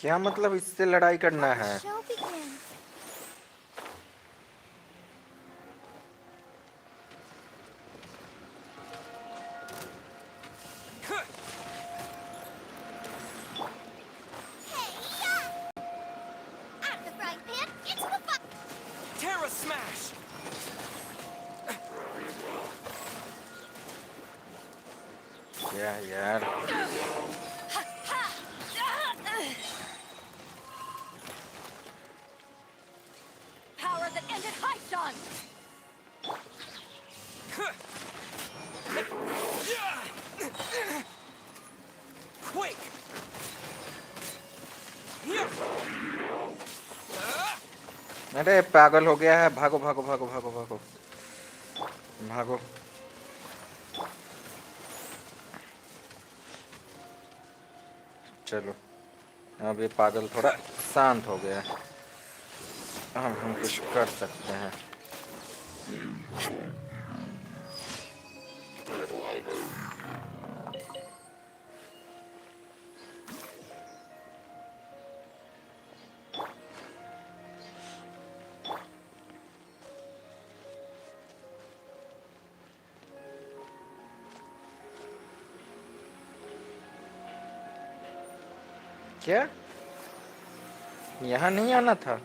क्या मतलब इससे लड़ाई करना The है? show begins. Out of the frying pan, into the fire. Terra smash! क्या यार? Power that ended Haishan. Quake! अरे पागल हो गया है, भागो भागो भागो भागो भागो भागो। चलो अब ये पागल थोड़ा शांत हो गया है, हम कुछ कर सकते हैं। क्या यहाँ नहीं आना था?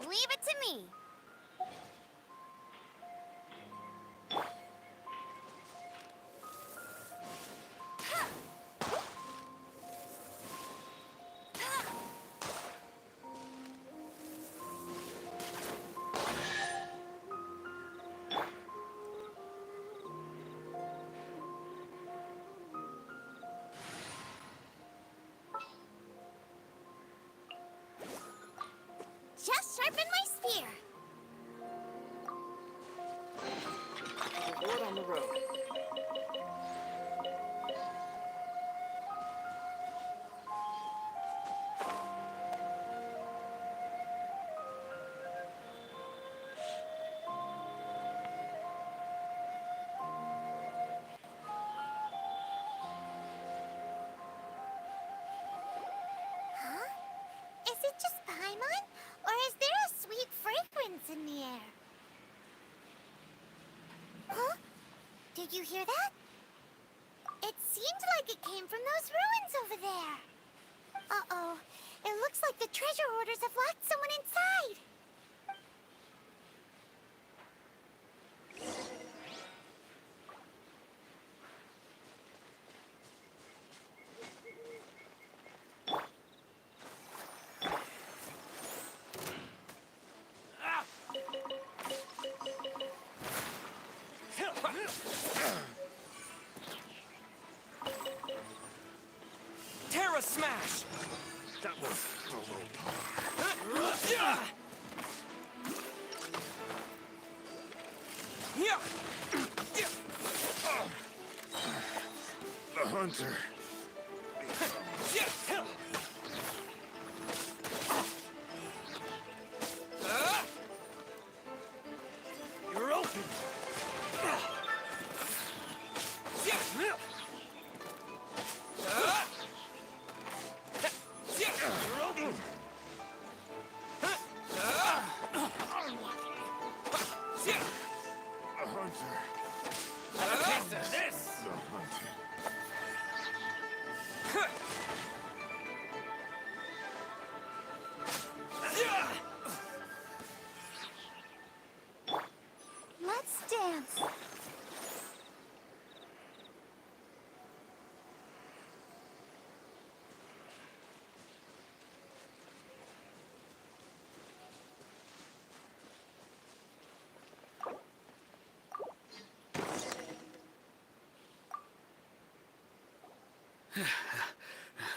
Leave it to me. Just sharpen my spear. Reward on the road. Huh? Is it just Paimon? Or is there a sweet fragrance in the air? Huh? Did you hear that? It seemed like it came from those ruins over there. Uh-oh. It looks like the treasure hoarders have locked someone inside. Terra smash! That was a little the hunter. You're open! A hunter.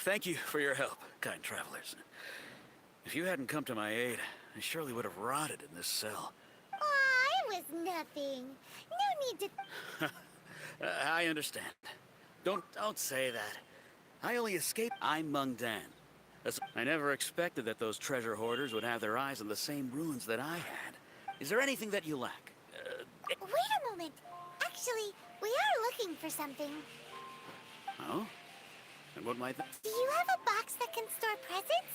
Thank you for your help, kind travelers. If you hadn't come to my aid, I surely would have rotted in this cell. Aw, it was nothing. No need to... I understand. Don't say that. I only escaped. I'm Meng Dan. I never expected that those treasure hoarders would have their eyes on the same ruins that I had. Is there anything that you lack? Wait a moment. Actually, we are looking for something. Oh? And what might that... Do you have a box that can store presents?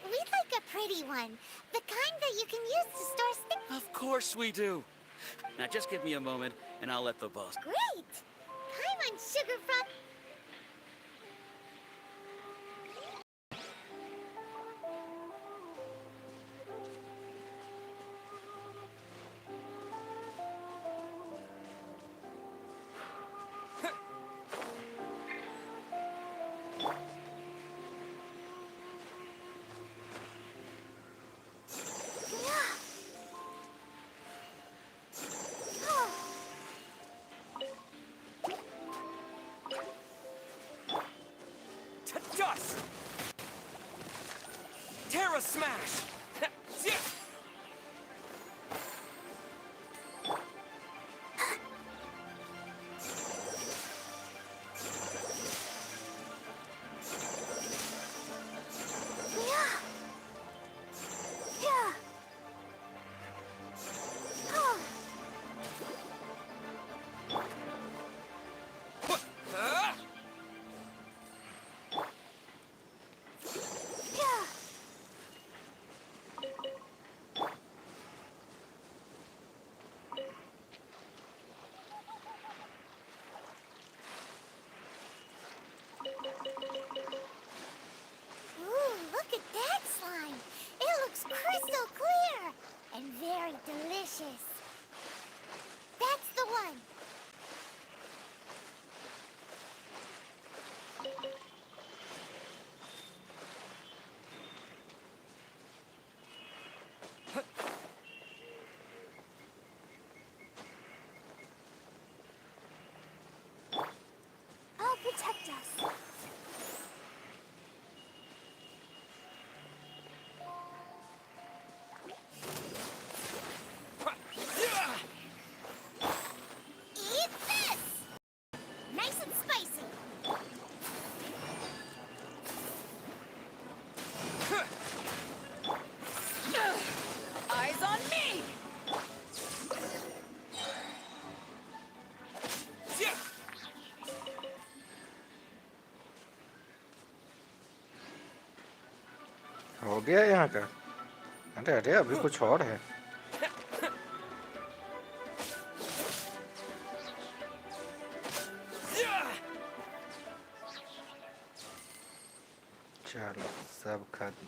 We'd like a pretty one. The kind that you can use to store stickers. Of course we do. Now just give me a moment, and I'll let the boss... Great! Time on Sugar Frog. To dust! Terra smash! Ooh, look at that slime. It looks crystal clear and very delicious. That's the one. I'll protect us. Eat this! Nice and spicy. Eyes on me! हो गया यहाँ का? अरे अरे अभी कुछ और है। चलो सब खत्म।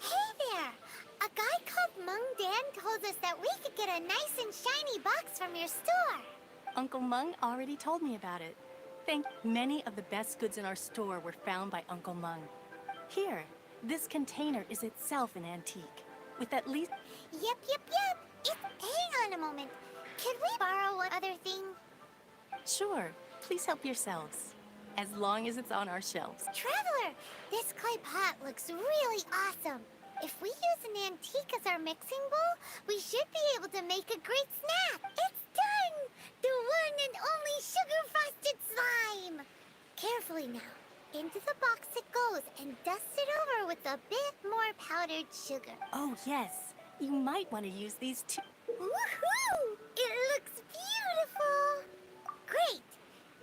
Hey there! A guy called Meng Dan told us that we could get a nice and shiny box from your store. Uncle Meng already told me about it. Many of the best goods in our store were found by Uncle Meng. Here, this container is itself an antique, with at least... Yep. Hang on a moment. Could we borrow one other thing? Sure, please help yourselves, as long as it's on our shelves. Traveler, this clay pot looks really awesome. If we use an antique as our mixing bowl, we should be able to make a great snack. It's done! The one and only sugar-frosted slime! Carefully now. Into the box it goes and dust it over with a bit more powdered sugar. Oh, yes. You might want to use these too. Woohoo! It looks beautiful! Great!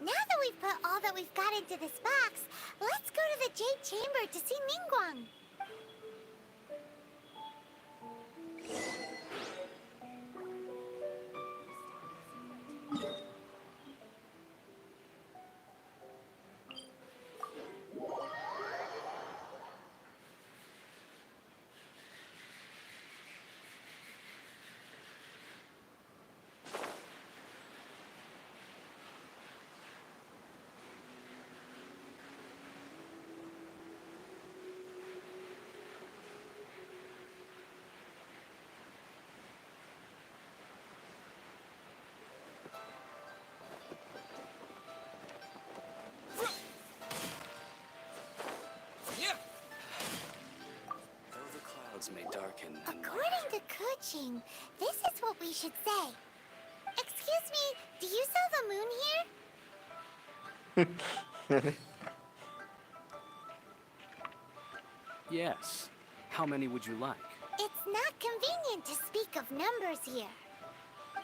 Now that we've put all that we've got into this box, let's go to the Jade Chamber to see Ningguang. Yeah. Though the clouds may darken and According to Kuching, this is what we should say. Excuse me, do you sell the moon here? Yes. How many would you like? It's not convenient to speak of numbers here.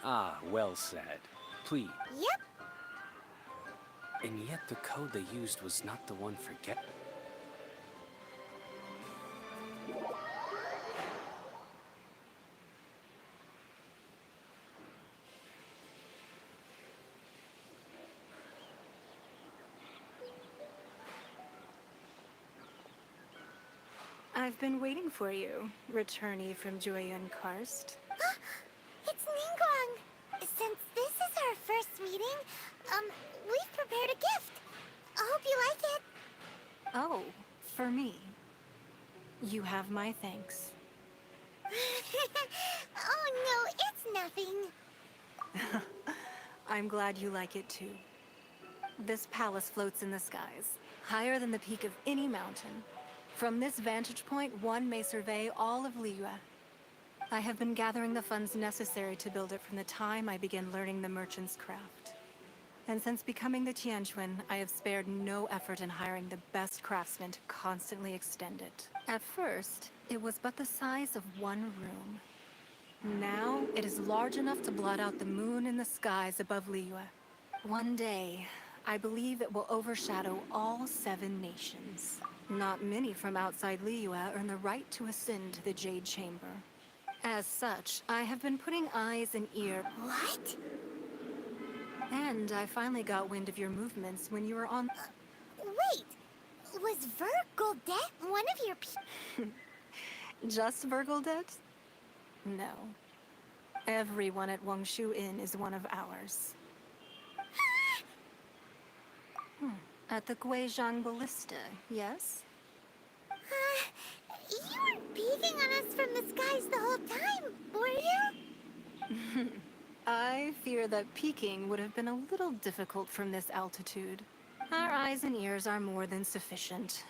Ah, well said. Please. Yep. And yet the code they used was not the one for get. I've been waiting for you, returnee from Joyun Karst. It's Ningguang. Since this is our first meeting, we've prepared a gift. I hope you like it. Oh, for me. You have my thanks. Oh no, it's nothing. I'm glad you like it too. This palace floats in the skies, higher than the peak of any mountain. From this vantage point, one may survey all of Liyue. I have been gathering the funds necessary to build it from the time I began learning the merchant's craft. And since becoming the Tianquan, I have spared no effort in hiring the best craftsmen to constantly extend it. At first, it was but the size of one room. Now, it is large enough to blot out the moon in the skies above Liyue. One day, I believe it will overshadow all 7 nations. Not many from outside Liyue earn the right to ascend to the Jade Chamber. As such, I have been putting eyes and ears. What? And I finally got wind of your movements when you were on... Wait, was Vergoldet one of your Just Vergoldet? No. Everyone at Wangshu Inn is one of ours. At the Guizhang Ballista, yes? You weren't peeking on us from the skies the whole time, were you? I fear that peeking would have been a little difficult from this altitude. Our eyes and ears are more than sufficient.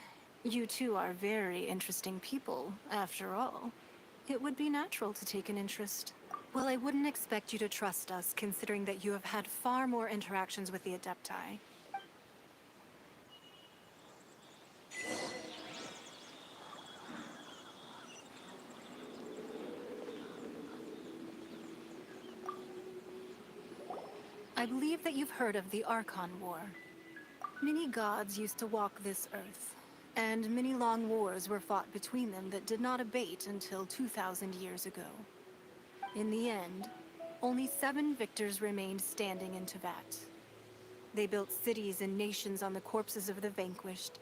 You two are very interesting people, after all. It would be natural to take an interest. Well, I wouldn't expect you to trust us, considering that you have had far more interactions with the Adepti. I believe that you've heard of the Archon War. Many gods used to walk this earth, and many long wars were fought between them that did not abate until 2,000 years ago. In the end, only 7 victors remained standing in Teyvat. They built cities and nations on the corpses of the vanquished,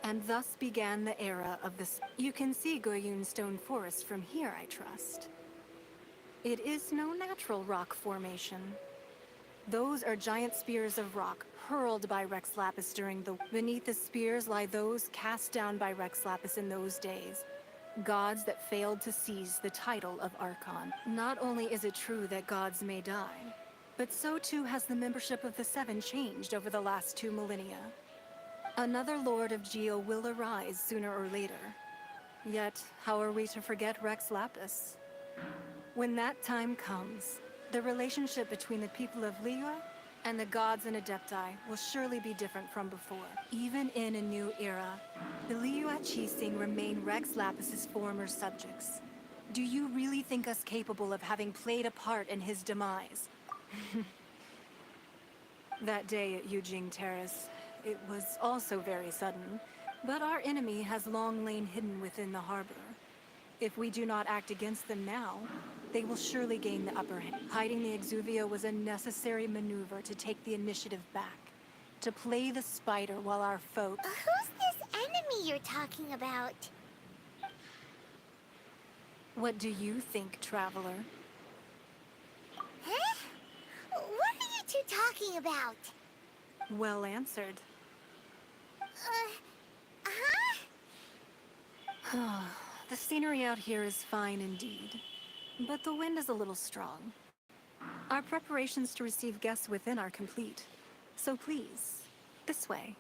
and thus began the era of the... You can see Goyun Stone Forest from here, I trust. It is no natural rock formation. Those are giant spears of rock hurled by Rex Lapis during the... Beneath the spears lie those cast down by Rex Lapis in those days. Gods that failed to seize the title of Archon. Not only is it true that gods may die, but so too has the membership of the 7 changed over the last 2 millennia. Another Lord of Geo will arise sooner or later. Yet, how are we to forget Rex Lapis? When that time comes, the relationship between the people of Liyue and the gods and Adepti will surely be different from before. Even in a new era, the Liyue Qixing remain Rex Lapis's former subjects. Do you really think us capable of having played a part in his demise? That day at Eugene Terrace, it was also very sudden, but our enemy has long lain hidden within the harbor. If we do not act against them now, they will surely gain the upper hand. Hiding the Exuvia was a necessary maneuver to take the initiative back, to play the spider while our foe... Who's this enemy you're talking about? What do you think, Traveler? Huh? What are you two talking about? Well answered. Huh? The scenery out here is fine indeed, but the wind is a little strong. Our preparations to receive guests within are complete, so please, this way.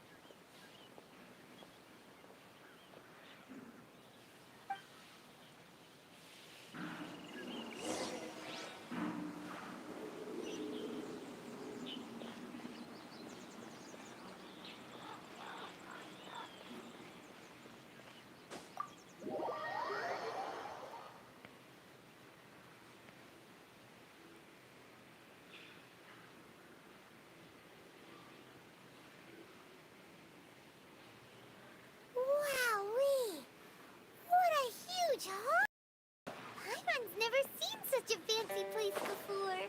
Wowee! What a huge hall! Paimon's never seen such a fancy place before.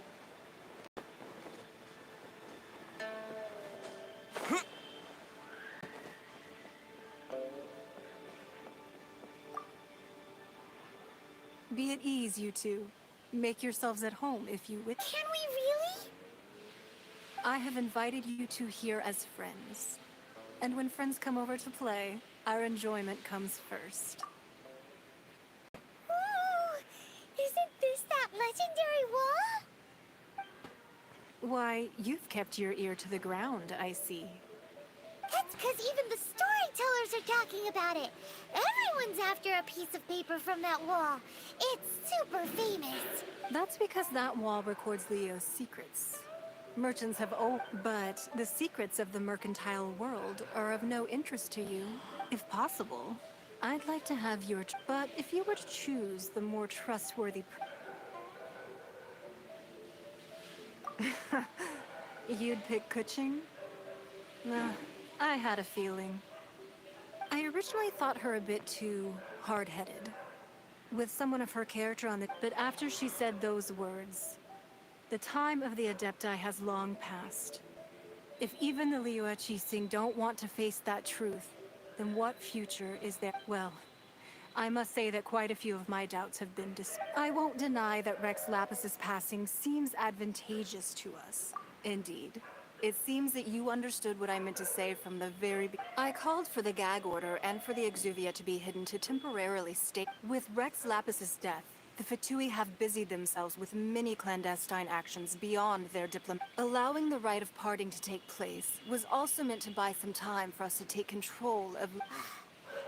Be at ease, you two. Make yourselves at home if you wish. Can we really? I have invited you two here as friends. And when friends come over to play, our enjoyment comes first. Ooh! Isn't this that legendary wall? Why, you've kept your ear to the ground, I see. That's because even the storytellers are talking about it. Everyone's after a piece of paper from that wall. It's super famous. That's because that wall records Leo's secrets. Merchants have but the secrets of the mercantile world are of no interest to you. If possible, I'd like to have your... But if you were to choose the more trustworthy... You'd pick Kuching? I had a feeling. I originally thought her a bit too hard-headed. With someone of her character on the... But after she said those words, the time of the Adepti has long passed. If even the Liyue Qixing don't want to face that truth, then what future is there? Well, I must say that quite a few of my doubts have been I won't deny that Rex Lapis's passing seems advantageous to us. Indeed. It seems that you understood what I meant to say from the very beginning. I called for the gag order and for the Exuvia to be hidden to temporarily stay. With Rex Lapis's death, the Fatui have busied themselves with many clandestine actions beyond their Allowing the rite of parting to take place was also meant to buy some time for us to take control of...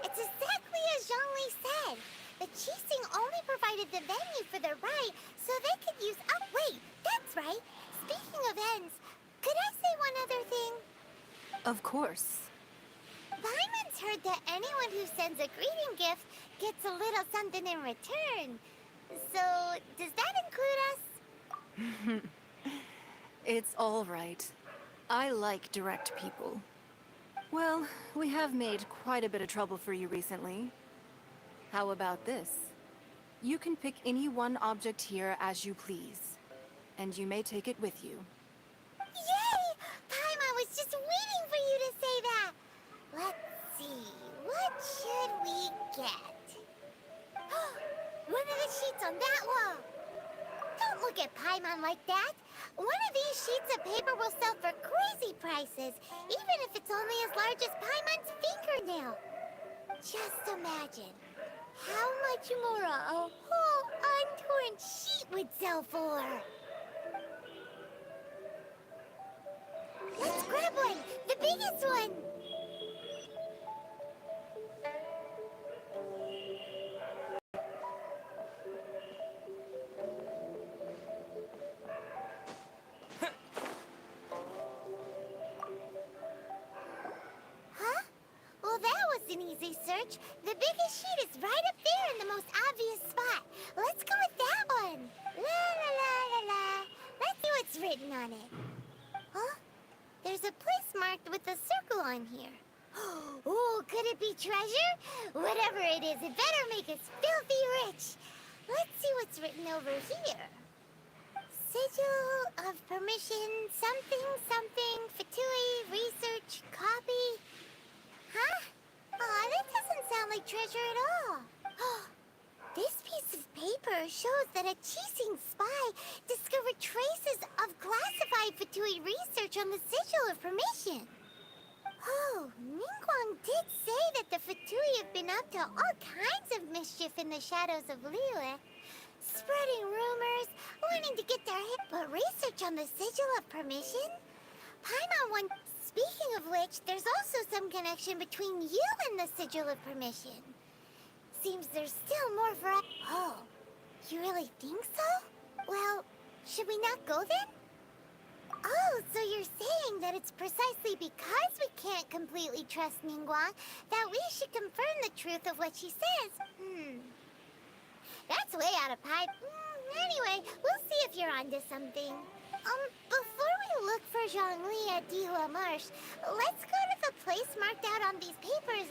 It's exactly as Zhongli said. The Qixing only provided the venue for their rite so they could use... Oh, wait, that's right. Speaking of ends, could I say one other thing? Of course. Paimon's heard that anyone who sends a greeting gift gets a little something in return. So, does that include us? It's all right. I like direct people. Well, we have made quite a bit of trouble for you recently. How about this? You can pick any one object here as you please, and you may take it with you. Yay! Paimon was just waiting for you to say that. Let's see, what should we get? One of the sheets on that wall. Don't look at Paimon like that. One of these sheets of paper will sell for crazy prices, even if it's only as large as Paimon's fingernail. Just imagine how much more a whole untorn sheet would sell for. Let's grab one, the biggest one. Well, that was an easy search. The biggest sheet is right up there in the most obvious spot. Let's go with that one. La la la la la. Let's see what's written on it. Huh? treasure? Whatever it is, it better make us filthy rich. Let's see what's written over here. Sigil of permission, something, something, Fatui, research, copy. Huh? Aw, that doesn't sound like treasure at all. This piece of paper shows that a Chising spy discovered traces of classified Fatui research on the Sigil of permission. Oh, Ningguang did say that the Fatui have been up to all kinds of mischief in the shadows of Liyue. Spreading rumors, wanting to get their hit, but research on the Sigil of permission? Paimon one. Speaking of which, there's also some connection between you and the Sigil of permission. Seems there's still more for us. Oh, you really think so? Well, should we not go then? Oh, so you're saying that it's precisely because we can't completely trust Ningguang that we should confirm the truth of what she says. That's way out of pipe. Anyway, we'll see if you're onto something. Before we look for Zhongli at Dihua Marsh, let's go to the place marked out on these papers.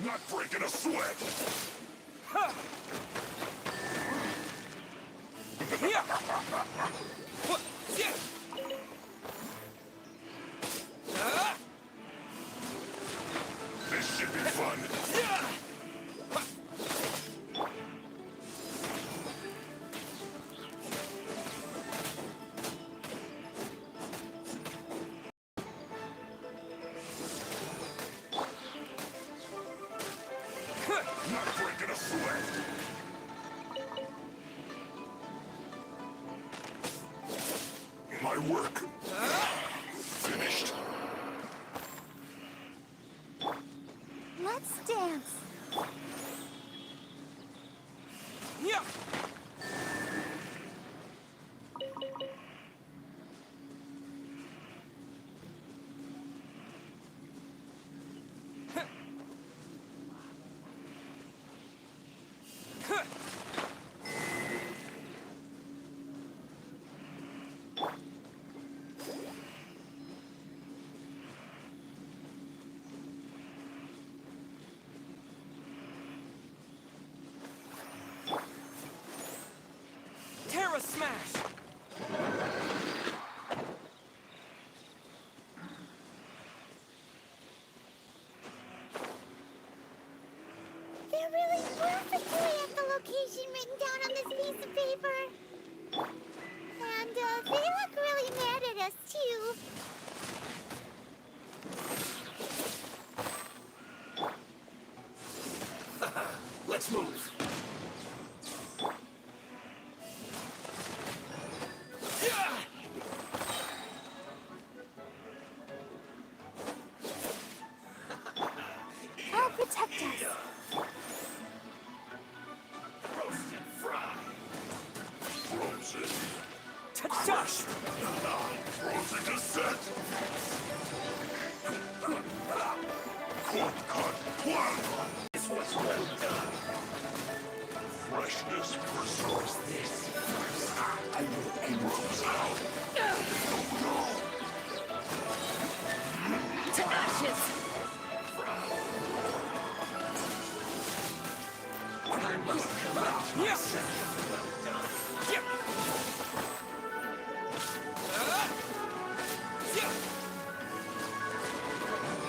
Not breaking a sweat! Yeah. What? Yeah. This should be fun! Yeah. Not breaking a sweat! My work finished. Let's dance. Yeah. Roasted fry. Frozen. Ta-dash! Frozen descent. Cut, cut, one. This was well done. Freshness preserves this. I will end Rose out. To ashes! I must come out Yeah. myself. Yeah. Yeah.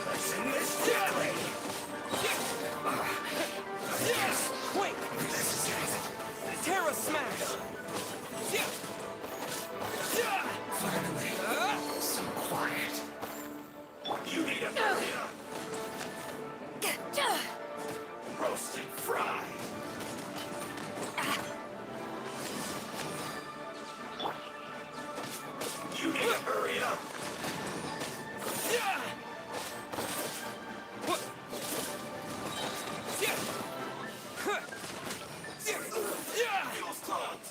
Let's end this quickly. Yes! Wait! This is it. Terra Smash! Yeah. Yeah. Finally. So quiet. You need a area. Roasted fry. You need to hurry up. Yeah. What? Yeah. Huh. Yeah. Feels clogged.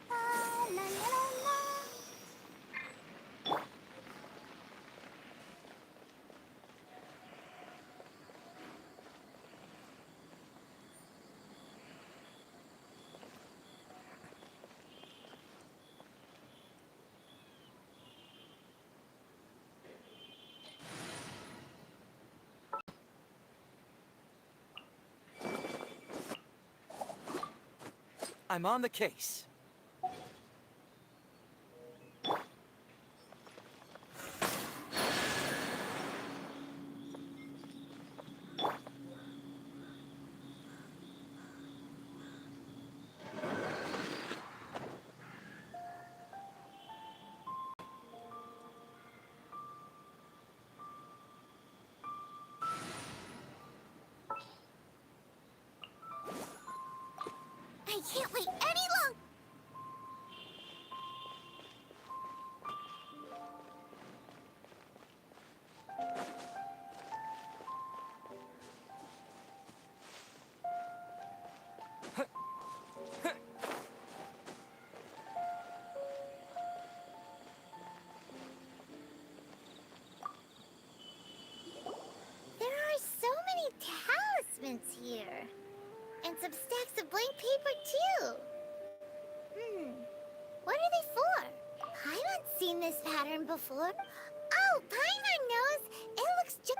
La la la la. I'm on the case. I can't wait any longer. There are so many talismans here. And some stacks of blank paper, too. What are they for? Paimon's seen this pattern before. Oh, Paimon knows. It looks just...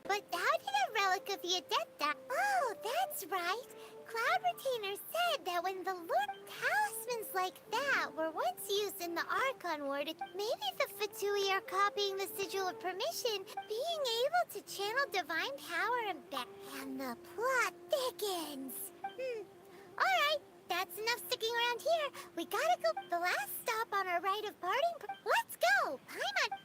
But how did a relic of the Adepta... Oh, that's right. Cloud Retainer said that when the Lord talismans like that were once used in the Archon War, maybe the Fatui are copying the Sigil of Permission, being able to channel divine power and and the plot thickens. Alright, that's enough sticking around here. We gotta go. The last stop on our rite of parting. Let's go! Paimon!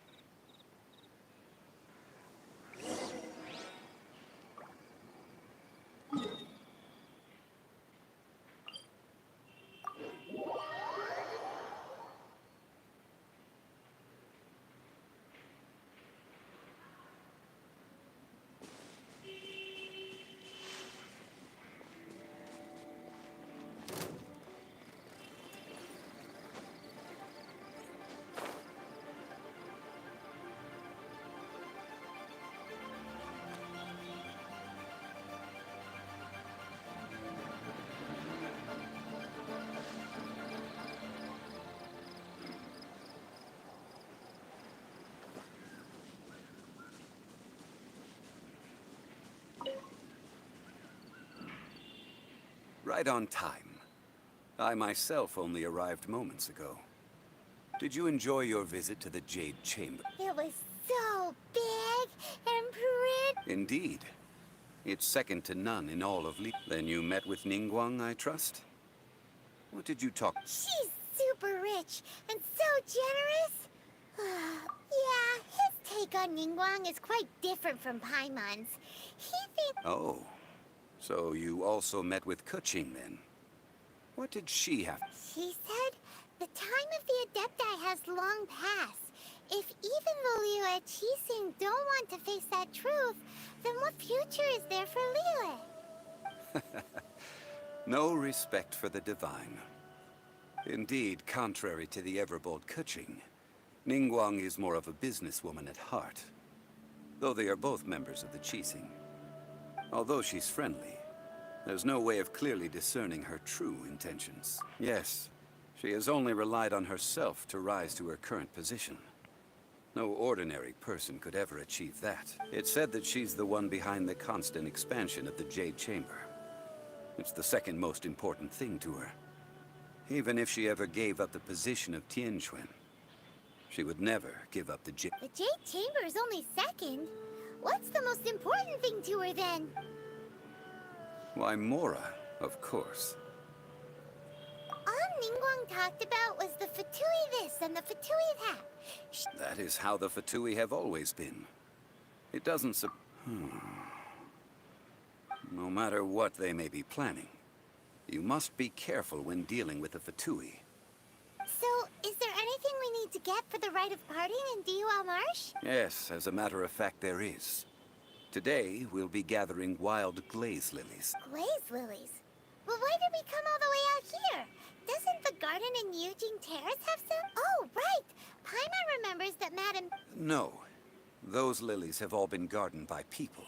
Right on time. I myself only arrived moments ago. Did you enjoy your visit to the Jade Chamber? It was so big and pretty. Indeed. It's second to none in all of Li. Then you met with Ningguang, I trust? What did you talk? She's super rich and so generous. Yeah, his take on Ningguang is quite different from Paimon's. He thinks... Oh. So you also met with Keqing then? What did she have? She said the time of the Adepti has long passed. If even Liyue Qixing don't want to face that truth, then what future is there for Liyue? No respect for the divine. Indeed, contrary to the ever-bold Keqing, Ningguang is more of a businesswoman at heart, though they are both members of the Qixing. Although she's friendly, there's no way of clearly discerning her true intentions. Yes, she has only relied on herself to rise to her current position. No ordinary person could ever achieve that. It's said that she's the one behind the constant expansion of the Jade Chamber. It's the second most important thing to her. Even if she ever gave up the position of Tianquan, she would never give up the Jade. The Jade Chamber is only second. What's the most important thing to her then? Why, Mora, of course. All Ningguang talked about was the Fatui this and the Fatui that. That is how the Fatui have always been. It doesn't No matter what they may be planning, you must be careful when dealing with the Fatui. So, is there anything we need to get for the rite of parting in Dihua Marsh? Yes, as a matter of fact, there is. Today, we'll be gathering wild glaze lilies. Glaze lilies? Well, why did we come all the way out here? Doesn't the garden in Eugene Terrace have some? Oh, right! Paimon remembers that Madame... No. Those lilies have all been gardened by people.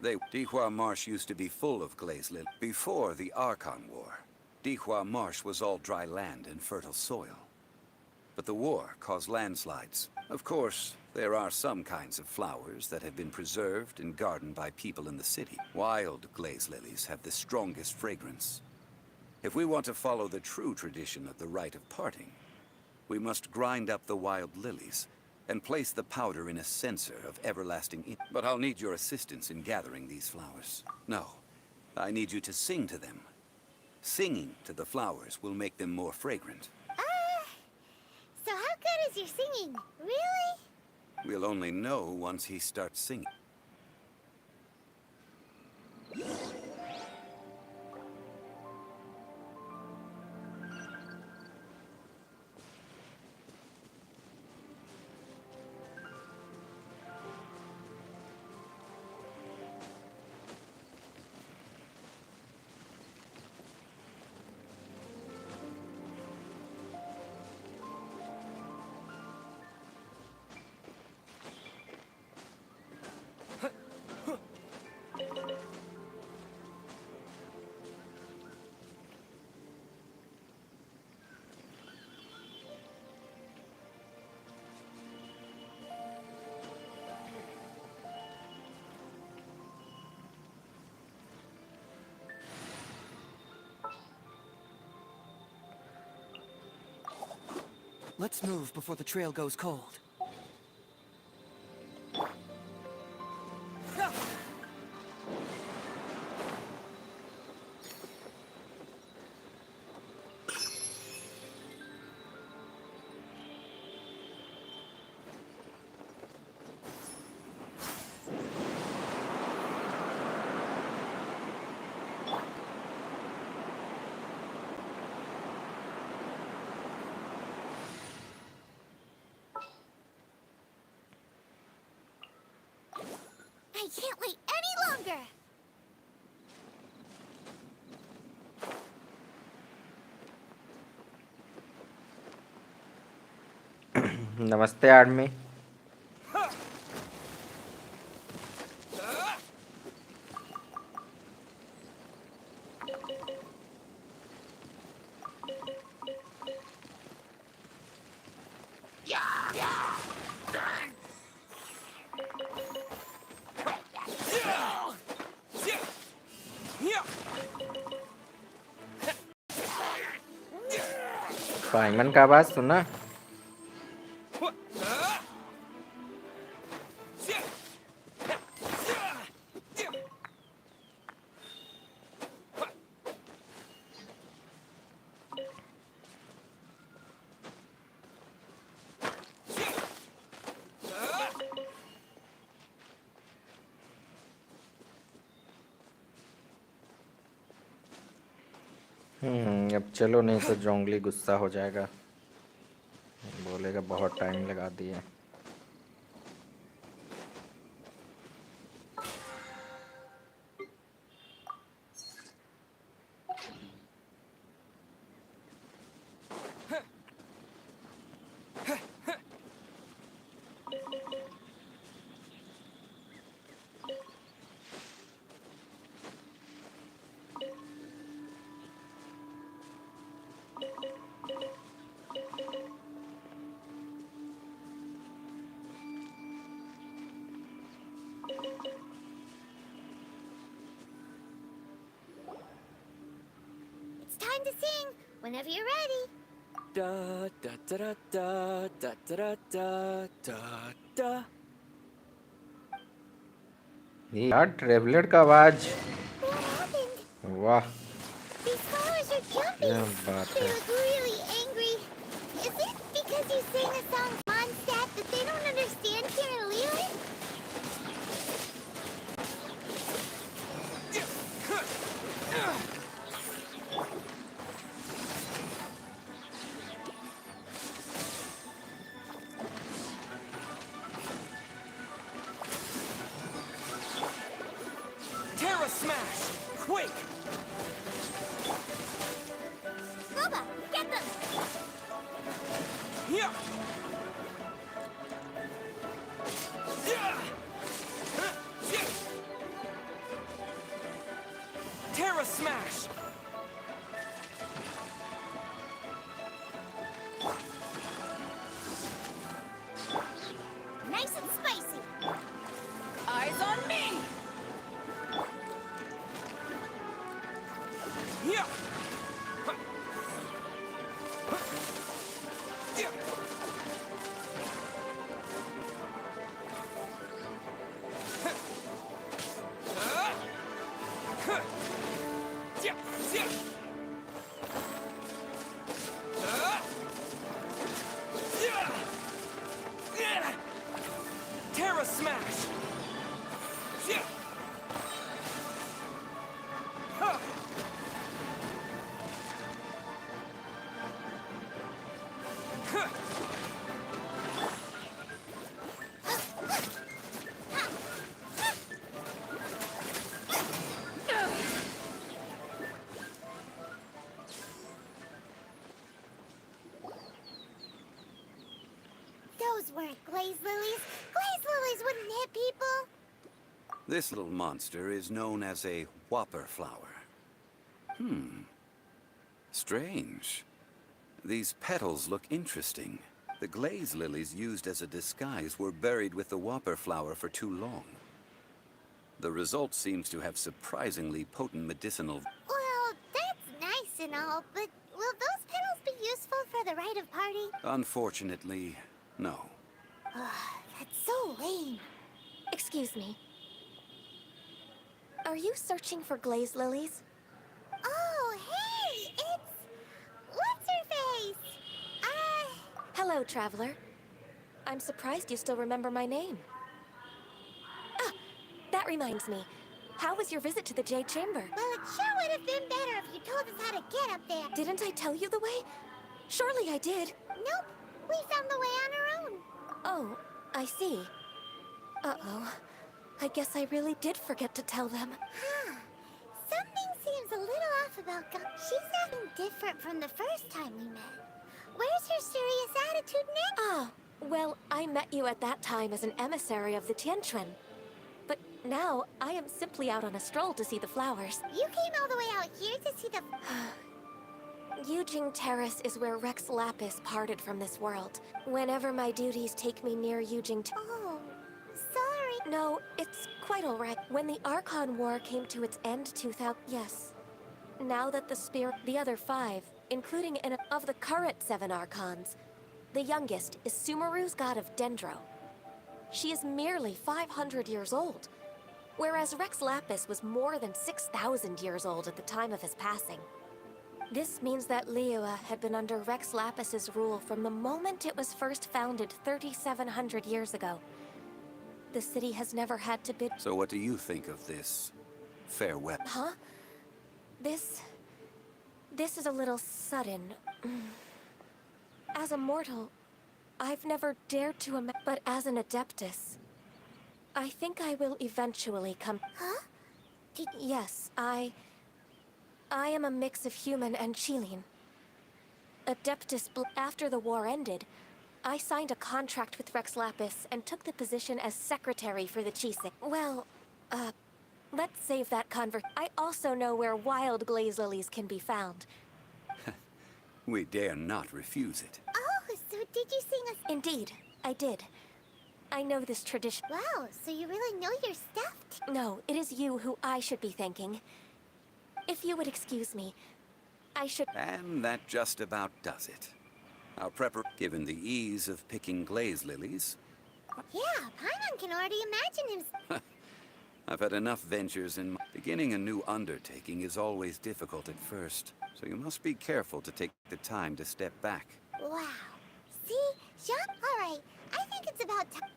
Dihua Marsh used to be full of glaze lilies. Before the Archon War, Dihua Marsh was all dry land and fertile soil. But the war caused landslides. Of course, there are some kinds of flowers that have been preserved and gardened by people in the city. Wild glaze lilies have the strongest fragrance. If we want to follow the true tradition of the rite of parting, we must grind up the wild lilies and place the powder in a censer of everlasting ink. But I'll need your assistance in gathering these flowers. No, I need you to sing to them. Singing to the flowers will make them more fragrant. So how good is your singing? Really? We'll only know once he starts singing. Let's move before the trail goes cold. I can't wait any longer! नमस्ते army. पाइमन का आवाज सुना? अब चलो, नहीं तो जोंगली गुस्सा हो जाएगा, बोलेगा बहुत टाइम लगा दिया। begin to sing whenever you're ready. Da da da da da da da da da da. ये यार ट्रेवलर का आवाज What happened? वाह These flowers are क्या jumping. बात They है look really angry. Is it because you sang a song Mondstadt that they don't understand here in Leland? Terra Smash! Quick! Bubba, get them! Yeah! Yeah! Yeah! Terra Smash! Nice and spicy. Eyes on me! Yeah! Yeah! Yeah! Yeah! Yeah! Terra Smash! Yeah! Huh! Huh! Those weren't glaze lilies. Glaze lilies wouldn't hit people. This little monster is known as a whopper flower. Strange. These petals look interesting. The glaze lilies used as a disguise were buried with the whopper flower for too long. The result seems to have surprisingly potent medicinal... Well, that's nice and all, but will those petals be useful for the rite of party? Unfortunately, no. That's so lame. Excuse me. Are you searching for glaze lilies? Oh, hey, it's... What's-her-face? Hello, traveler. I'm surprised you still remember my name. Ah, that reminds me. How was your visit to the Jade Chamber? Well, it sure would have been better if you told us how to get up there. Didn't I tell you the way? Surely I did. Nope, we found the way on our own. Oh, I see. Uh-oh. I guess I really did forget to tell them. Huh. Something seems a little off about She's acting different from the first time we met. Where's her serious attitude now? Ah, well, I met you at that time as an emissary of the Tianquan. But now, I am simply out on a stroll to see the flowers. You came all the way out here to see the... Yujing Terrace is where Rex Lapis parted from this world. Whenever my duties take me near Yujing Oh, sorry. No, it's quite alright. When the Archon War came to its end 2000... Yes. Now that the other 5, including of the current 7 Archons, the youngest is Sumeru's god of Dendro. She is merely 500 years old, whereas Rex Lapis was more than 6,000 years old at the time of his passing. This means that Liyue had been under Rex Lapis's rule from the moment it was first founded 3,700 years ago. The city has never had to bid... So what do you think of this farewell? Huh? This is a little sudden. As a mortal, I've never dared to imagine... But as an Adeptus, I think I will eventually come... Huh? Yes, I am a mix of human and Chilean. Adeptus... After the war ended, I signed a contract with Rex Lapis and took the position as secretary for the Chising. Well, let's save that I also know where wild glaze lilies can be found. We dare not refuse it. Oh, so did you sing us? Indeed, I did. I know this tradition. Wow, so you really know your stuff? No, it is you who I should be thanking. If you would excuse me, I should. And that just about does it. Our given the ease of picking glaze lilies, Yeah, Paimon can already imagine him. I've had enough ventures in beginning a new undertaking is always difficult at first, so you must be careful to take the time to step back. Wow. See? Jean? Alright, I think it's about time.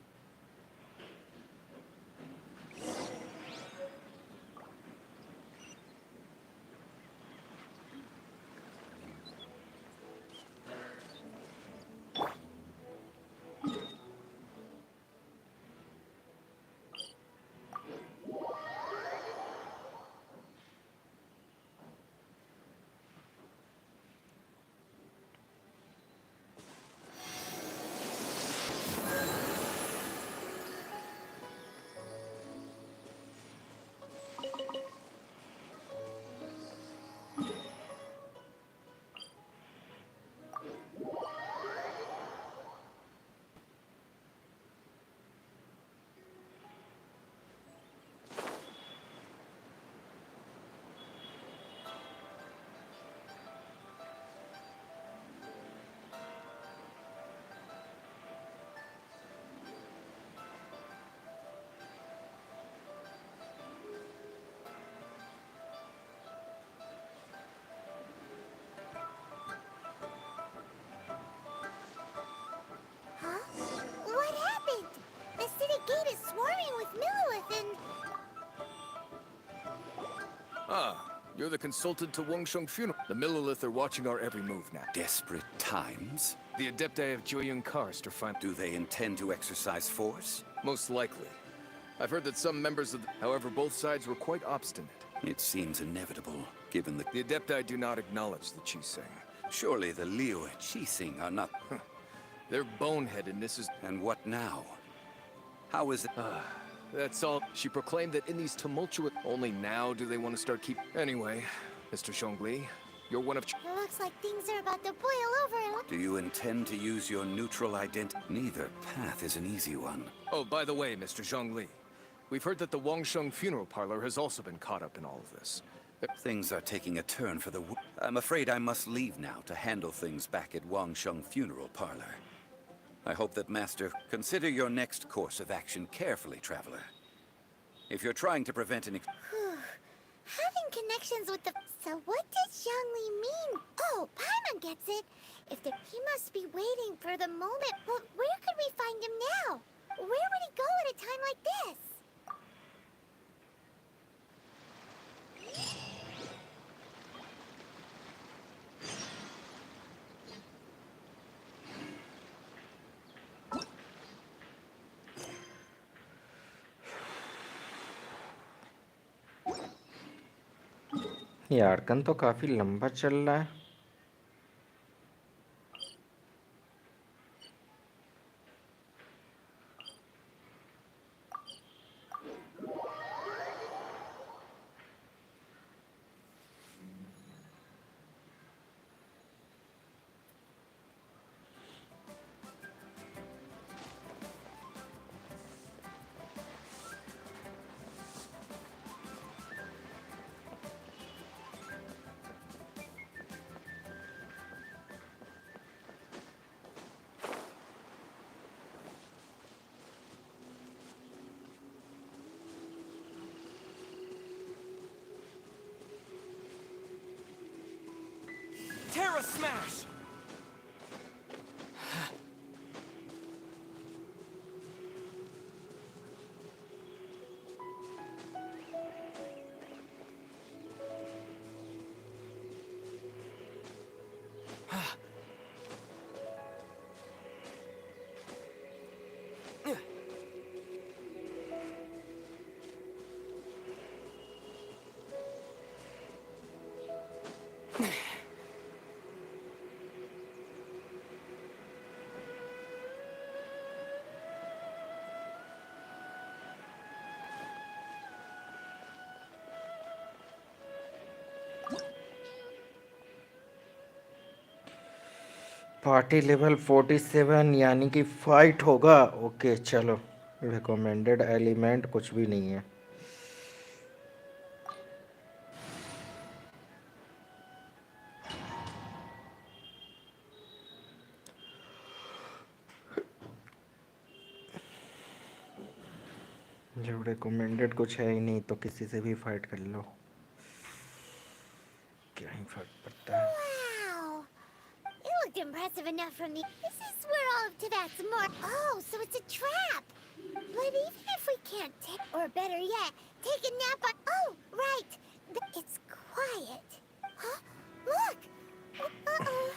Huh? What happened? The city gate is swarming with Millilith and... Ah, you're the consultant to Wangsheng funeral. The Millilith are watching our every move now. Desperate times? The Adepti of Joyun Karst are fine. Do they intend to exercise force? Most likely. I've heard that some members of the... However, both sides were quite obstinate. It seems inevitable, given the... The Adepti do not acknowledge the Qiseng. Surely the Liu Qising are not... Their boneheadedness is... And what now? How is it... That's all. She proclaimed that in these tumultuous... Only now do they want to start keep... Anyway, Mr. Zhongli, you're one of... It looks like things are about to boil over and... Do you intend to use your neutral identity? Neither path is an easy one. Oh, by the way, Mr. Zhongli, we've heard that the Wangsheng funeral parlor has also been caught up in all of this. Things are taking a turn for the... I'm afraid I must leave now to handle things back at Wangsheng funeral parlor. I hope that Master... Consider your next course of action carefully, Traveler. If you're trying to prevent an... Having connections with the... So what does Zhongli mean? Oh, Paimon gets it. If the... He must be waiting for the moment. But where could we find him now? Where would he go at a time like this? ये Arkan तो काफी लंबा चल रहा है। Terra Smash! Party level 47 यानी कि fight होगा। ओके चलो, रिकमेंडेड एलिमेंट कुछ भी नहीं है। जब रिकमेंडेड कुछ है ही नहीं तो किसी से भी फाइट कर लो, क्या ही फर्क पड़ता है। Wow! It looked impressive enough from the... This is where all of Tibet's more... Oh, so it's a trap! But even if we can't take... Or better yet, take a nap on... Oh, right! It's quiet. Huh? Look! Uh-oh.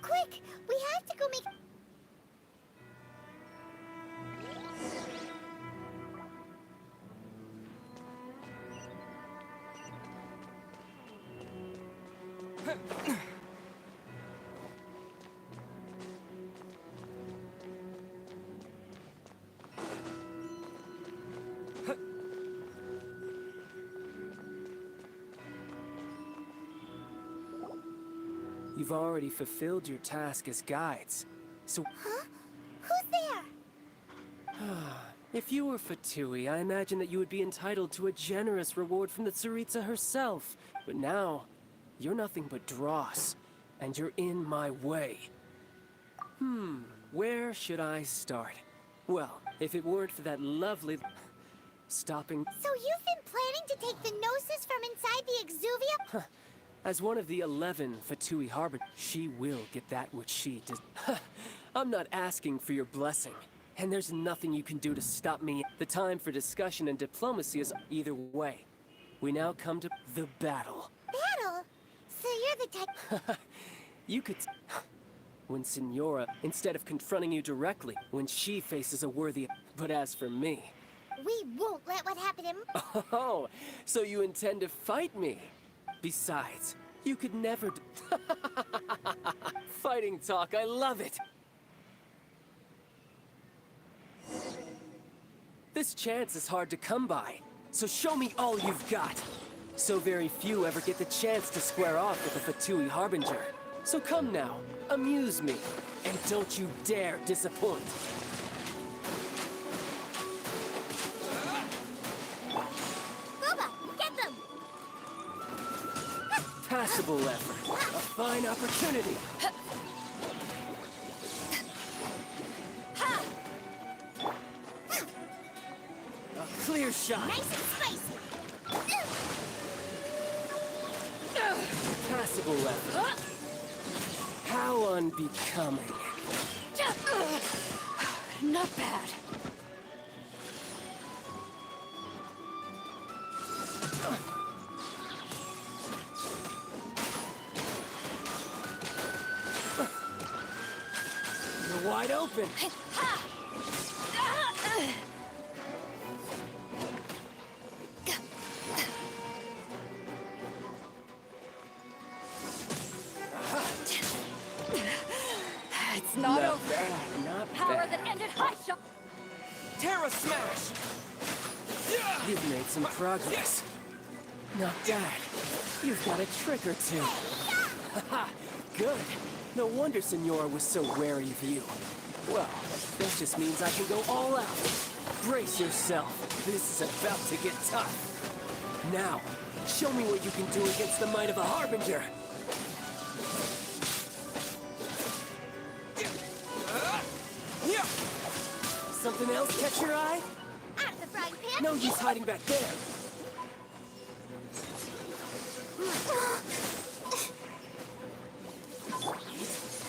Quick! We have to go make... You've already fulfilled your task as guides. So, Huh? Who's there? if you were Fatui, I imagine that you would be entitled to a generous reward from the Tsaritsa herself. But now, you're nothing but dross, and you're in my way. Where should I start? Well, if it weren't for that lovely... stopping... So you've been planning to take the Gnosis from inside the Exuvia? As one of the 11 Fatui Harbor, she will get that which she does. I'm not asking for your blessing, and there's nothing you can do to stop me. The time for discussion and diplomacy is either way. We now come to the battle. Battle? So you're the type... You could... When Signora, instead of confronting you directly, when she faces a worthy... But as for me... We won't let what happened in... Oh, so you intend to fight me? Besides, you could never... Fighting talk, I love it! This chance is hard to come by, so show me all you've got. So very few ever get the chance to square off with the Fatui Harbinger. So come now, amuse me, and don't you dare disappoint. Boba, get them! Passable effort. A fine opportunity. A clear shot. Nice and spicy! Passable effort. How unbecoming. Not bad. You're wide open. It's not over. Not Power bad. that ended high shot. Terra Smash! You've made some progress. Not bad. You've got a trick or two. Haha, good. No wonder Signora was so wary of you. Well, that just means I can go all out. Brace yourself. This is about to get tough. Now, show me what you can do against the might of a Harbinger. Something else catch your eye? Out of the frying pan! No use hiding back there.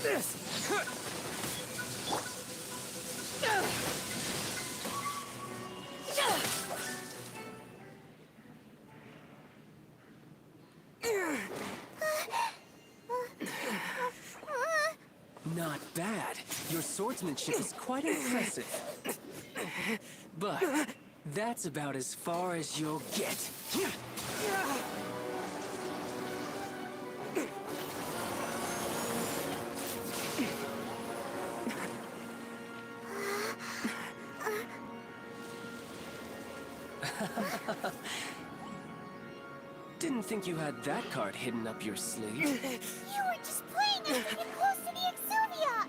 This! Not bad. Your swordsmanship is quite impressive. But that's about as far as you'll get. Didn't think you had that card hidden up your sleeve. You were just playing us to get close to the Exuvia!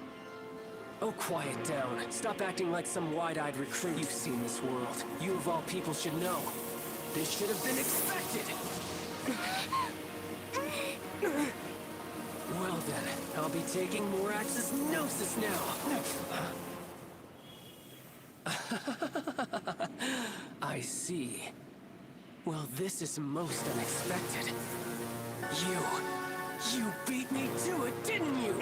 Oh, quiet down. Stop acting like some wide-eyed recruit. You've seen this world. You of all people should know. This should have been expected. Well then, I'll be taking Morax's Gnosis now. I see. Well, this is most unexpected. You beat me to it, didn't you?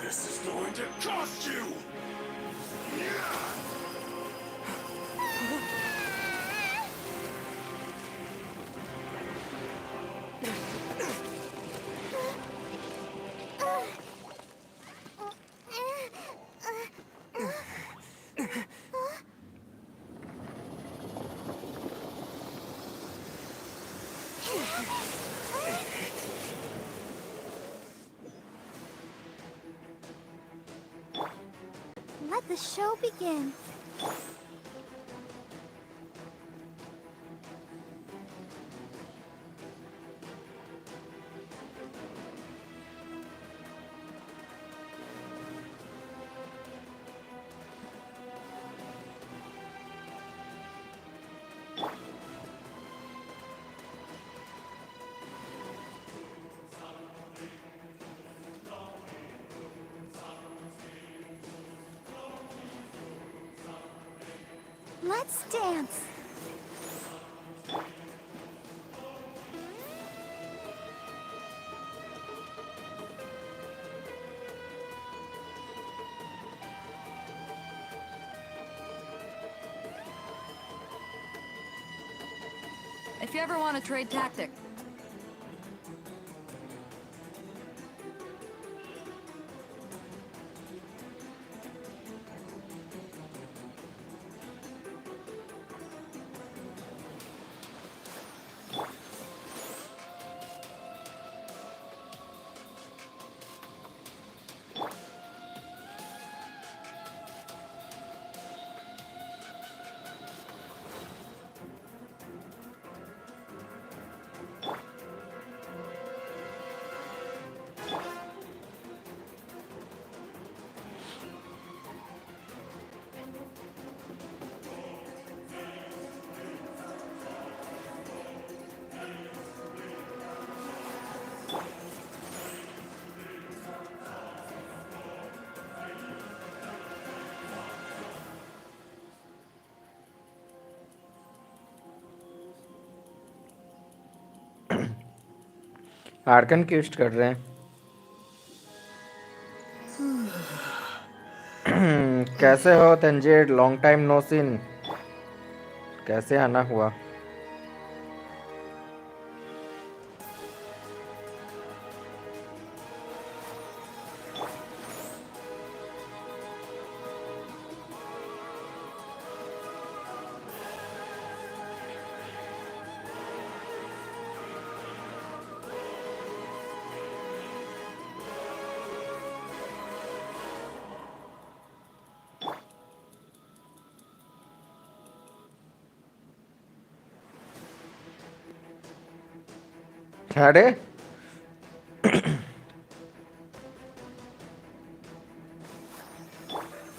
This is going to cost you! Let the show begin. Let's dance. If you ever want to trade tactics. Archon quest कर रहे हैं। कैसे हो Tanzir? Long time no seen. कैसे आना हुआ? अरे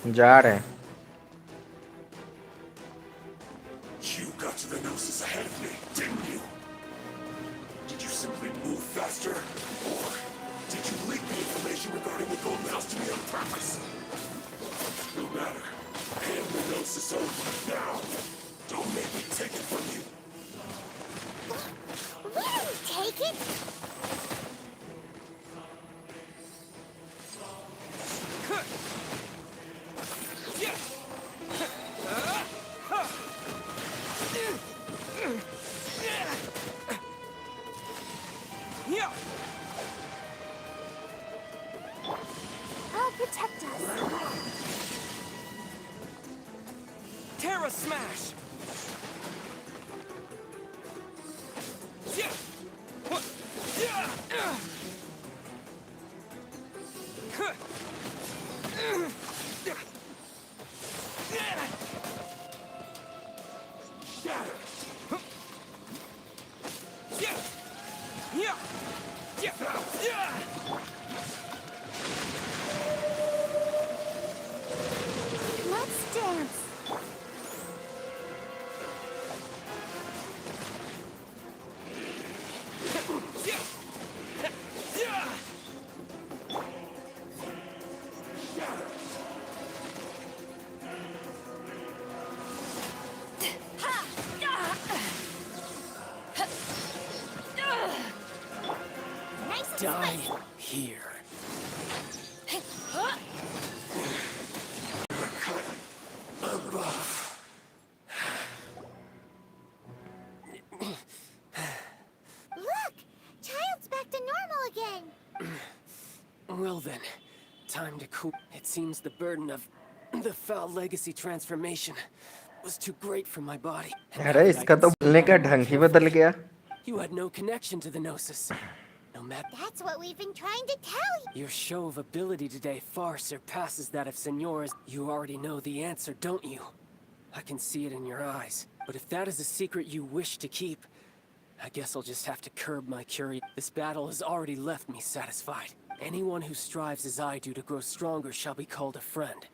जा रहे हैं। You got to the Gnosis ahead of me, didn't you? Did you simply move faster? Or did you leak the information regarding the Golden House to me on purpose? No matter. Hand the Gnosis over now. Don't make me take it from you. Will you take it? I'll protect us. Terra Smash! then, time to cool. It seems the burden of the foul legacy transformation was too great for my body. And now अरे that I इसका तो consider बोलने का it more ढंग ही बदल carefully, गया. you had no connection to the Gnosis. No matter. That's what we've been trying to tell you. Your show of ability today far surpasses that of Senora's. You already know the answer, don't you? I can see it in your eyes. But if that is a secret you wish to keep, I guess I'll just have to curb my curiosity. This battle has already left me satisfied. Anyone who strives as I do to grow stronger shall be called a friend.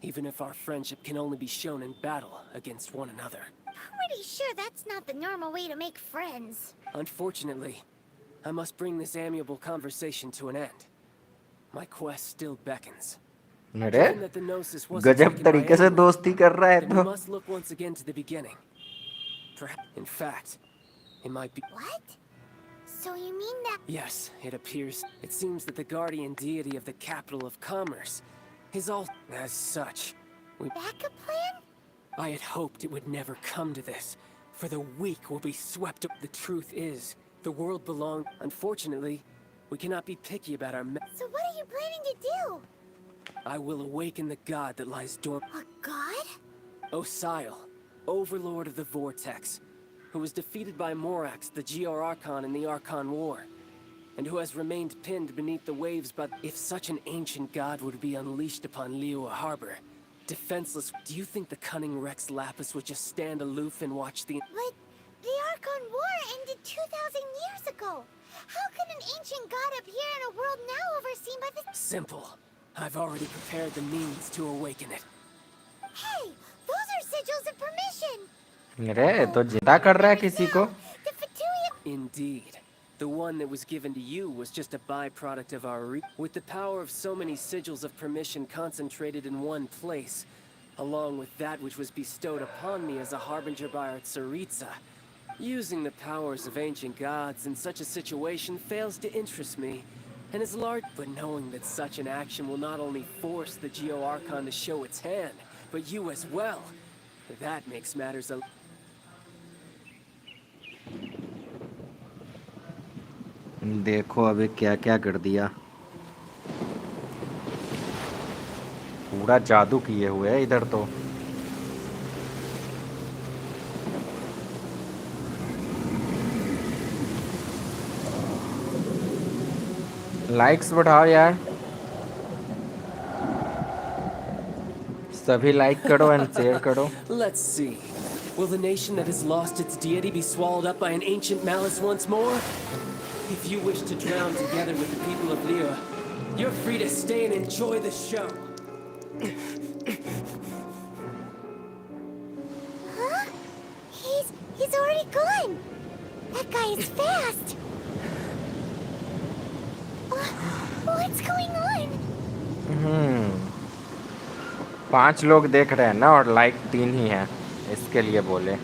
Even if our friendship can only be shown in battle against one another. Pretty sure that's not the normal way to make friends. Unfortunately, I must bring this amiable conversation to an end. My quest still beckons. अरे Given that the Gnosis wasn't गजब taken by तरीके से anyone, दोस्ती कर रहा है then we तो. must look once again to the beginning. Perhaps, in fact, it might be. What? So you mean that... Yes, it appears. It seems that the guardian deity of the capital of commerce is all. As such, Backup plan? I had hoped it would never come to this, for the weak will be swept up. The truth is, the world belongs. Unfortunately, we cannot be picky about our. So what are you planning to do? I will awaken the god that lies dormant. A god? Osial, overlord of the Vortex, who was defeated by Morax, the Geor Archon in the Archon War, and who has remained pinned beneath the waves. But if such an ancient god would be unleashed upon Liyue Harbor, defenseless, do you think the cunning Rex Lapis would just stand aloof and watch the... But the Archon War ended 2,000 years ago. How can an ancient god appear in a world now overseen by the... Simple. I've already prepared the means to awaken it. Hey, those are sigils of permission. अरे तो जिंदा कर रहा है किसी को. The Fatuia... Indeed. The one that was given to you was just a byproduct of our with the power of so many sigils of permission concentrated in one place, along with that which was bestowed upon me as a harbinger by our Tsaritsa. Using the powers of ancient gods in such a situation fails to interest me, and is large. But knowing that such an action will not only force the Geo Archon to show its hand, but you as well, that makes matters a... देखो अभी क्या क्या कर दिया. पूरा जादू किए हुए है इधर तो. लाइक्स बढ़ाओ यार. सभी लाइक करो एंड शेयर करो. Let's see. Will the nation that has lost its deity be swallowed up by an ancient malice once more? If you wish to drown together with the people of Liyue, you're free to stay and enjoy the show. Huh? He's already gone. That guy is fast. What's going on? 5 लोग देख रहे हैं ना और like 3 ही हैं. इसके लिए बोले.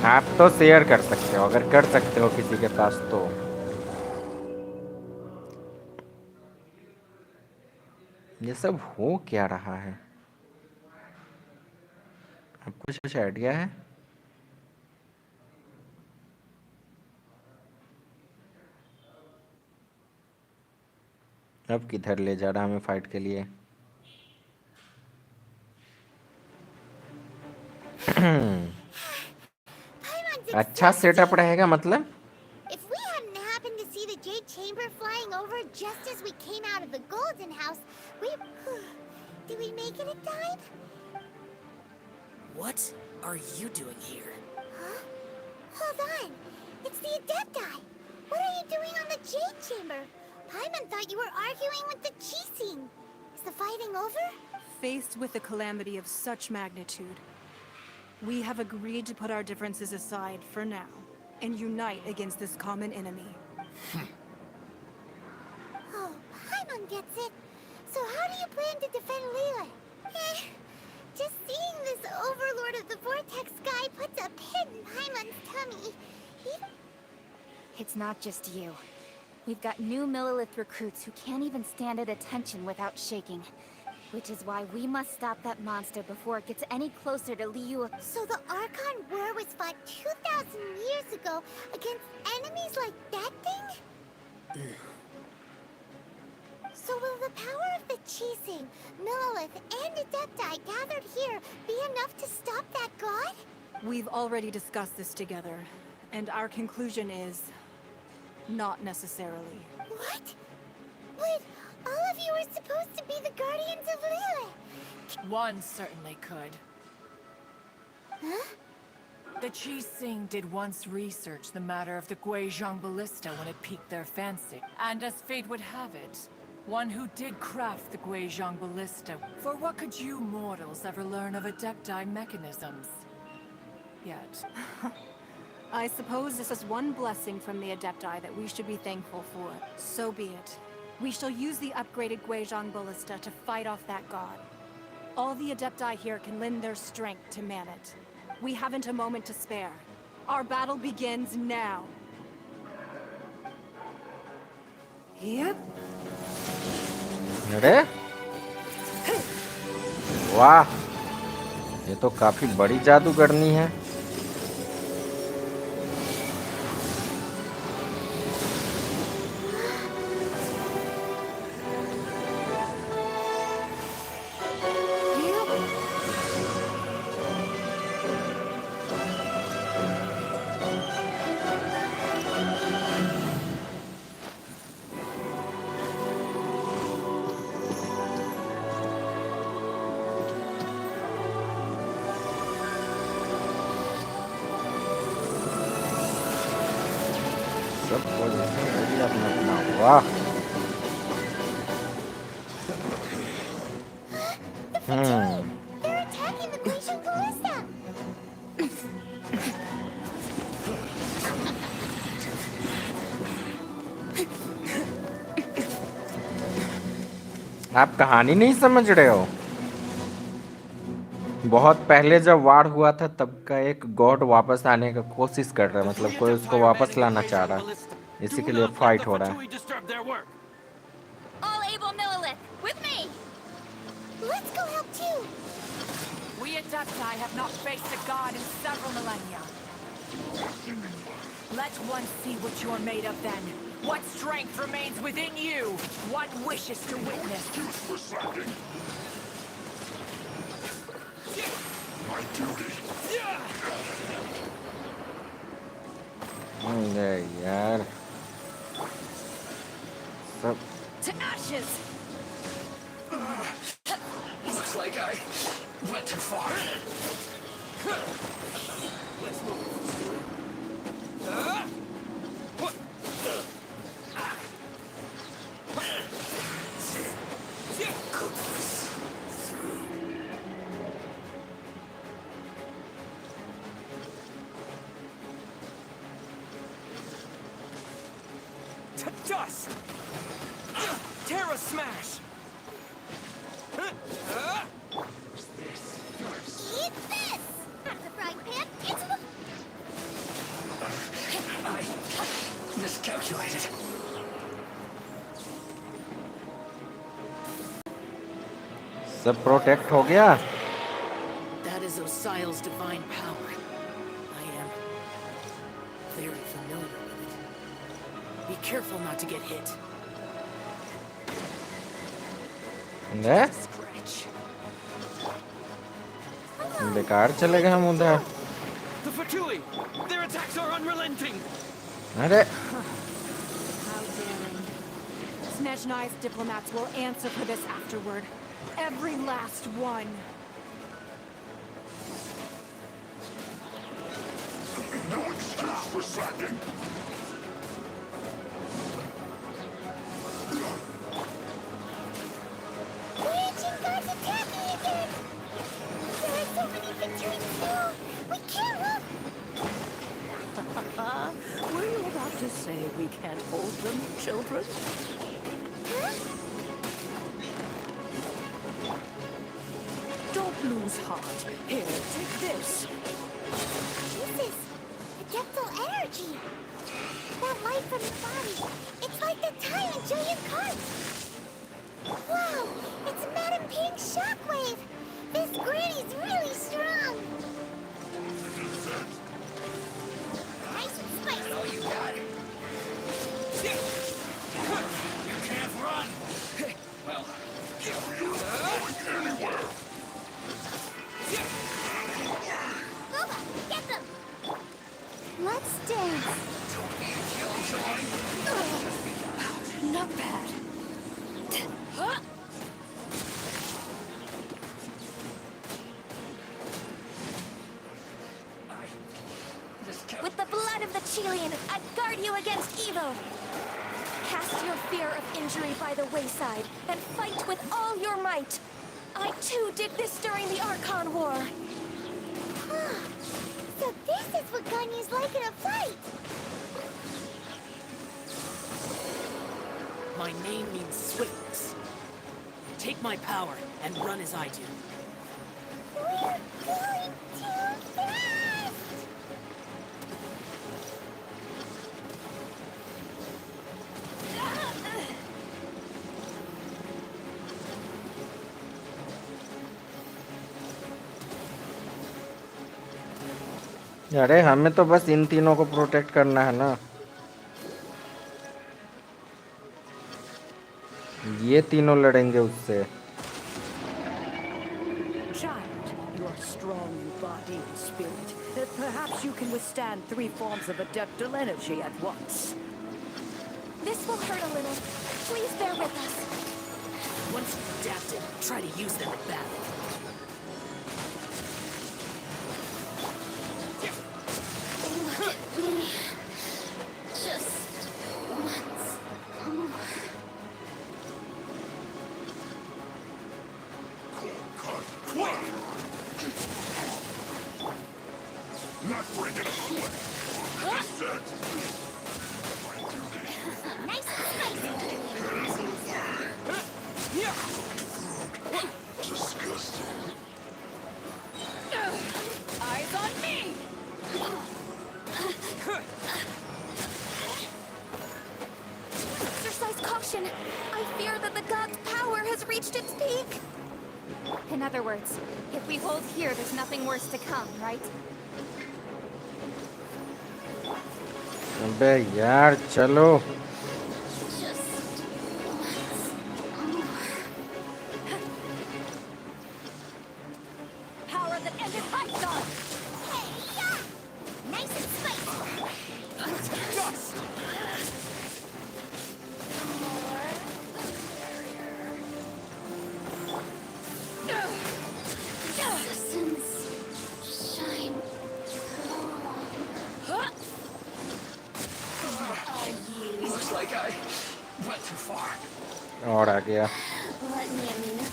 आप तो शेयर कर सकते हो अगर कर सकते हो किसी के पास तो. ये सब हो क्या रहा है? आपको कुछ आइडिया है? अब किधर ले जा रहा हमें फाइट के लिए? अच्छा सेटअप रहेगा मतलब. If we hadn't happened to see the Jade Chamber flying over just as we came out of the Golden House, did we make it in time? What are you doing here? Huh? Hold on. It's the Adepti. What are you doing on the Jade Chamber? Paimon thought you were arguing with the Chising. Is the fighting over? Faced with a calamity of such magnitude, we have agreed to put our differences aside for now and unite against this common enemy. Oh, Paimon gets it. So how do you plan to defend Liyue? Just seeing this overlord of the Vortex guy puts a pin in Paimon's tummy. It's not just you. We've got new Millilith recruits who can't even stand at attention without shaking. Which is why we must stop that monster before it gets any closer to Liyue. So the Archon War was fought 2,000 years ago against enemies like that thing? So will the power of the Chising, Millelith, and Adepti gathered here be enough to stop that god? We've already discussed this together, and our conclusion is... not necessarily. What? But all of you are supposed to be the guardians of Lilith. One certainly could. Huh? The Qi-Sing did once research the matter of the Guizhong Ballista when it piqued their fancy. And as fate would have it, one who did craft the Guizhong Ballista. For what could you mortals ever learn of Adepti mechanisms? Yet. I suppose this is one blessing from the Adepti that we should be thankful for. So be it. We shall use the upgraded Guizhong Ballista to fight off that god. All the Adepti here can lend their strength to man it. We haven't a moment to spare. Our battle begins now. Yep. अरे वाह, ये तो काफी बड़ी जादूगरनी है। वाह They're attacking the Guizhong Ballista. आप कहानी नहीं समझ रहे हो? बहुत पहले जब वार हुआ था तब का एक गॉड वापस आने का कोशिश कर रहा है, मतलब कोई उसको वापस लाना चाह रहा है, इसी के लिए फाइट हो रहा है। All able Millelith, with me! Let's go help too. We Adepti have not faced a god in several millennia. Let one see what you're made of then. What strength remains within you? What wishes to witness? My duty. यार सब To ashes! Looks like I went too far. Let's move. To dust! Terra smash! Eat this! Not the frying pan, it's the... I miscalculated. सब protect हो गया। That is Osial's divine power. I am very familiar with it. Be careful not to get hit. ने Scratch. बेकार चले गए हम उधर। The Fatui! Their attacks are unrelenting! अरे How daring. Snezhnai's diplomats will answer for this afterward. Every last one. No excuse for slacking. Raging God's attacking again! There are so many Fatui too! We can't look! Were you about to say we can't hold them, children? Huh? Don't lose heart. Here, take this. Jesus! Adeptal energy! That light from the body! It's like the Tai and Julian cards! Wow! It's Madame Pink's shockwave! This granny's really strong! Nice and spicy! Oh, you got it! With the blood of the Chilean, I guard you against evil. Cast your fear of injury by the wayside, and fight with all your might. I too did this during the Archon War. So this is what Ganyu's like in a fight! My name means swiftness. Take my power and run as I do. We're going too fast! अरे हमें तो बस इन तीनों को protect करना है ना। ये तीनों लड़ेंगे उससे। Child, you are strong in body and spirit. Perhaps you can withstand 3 forms of adeptal energy at once. This will hurt a little. Please bear with us. Once adapted, try to use them in battle. Not bringing up. Set. Nice and spicy! Disgusting. Eyes on me! Exercise caution. I fear that the god's power has reached its peak. In other words, if we hold here, there's nothing worse to come, right? अबे यार चलो। Power that ended Python! Hey, yeah! Nice and spicy! Shine. Looks like I went too far. और आ गया। Let me amuse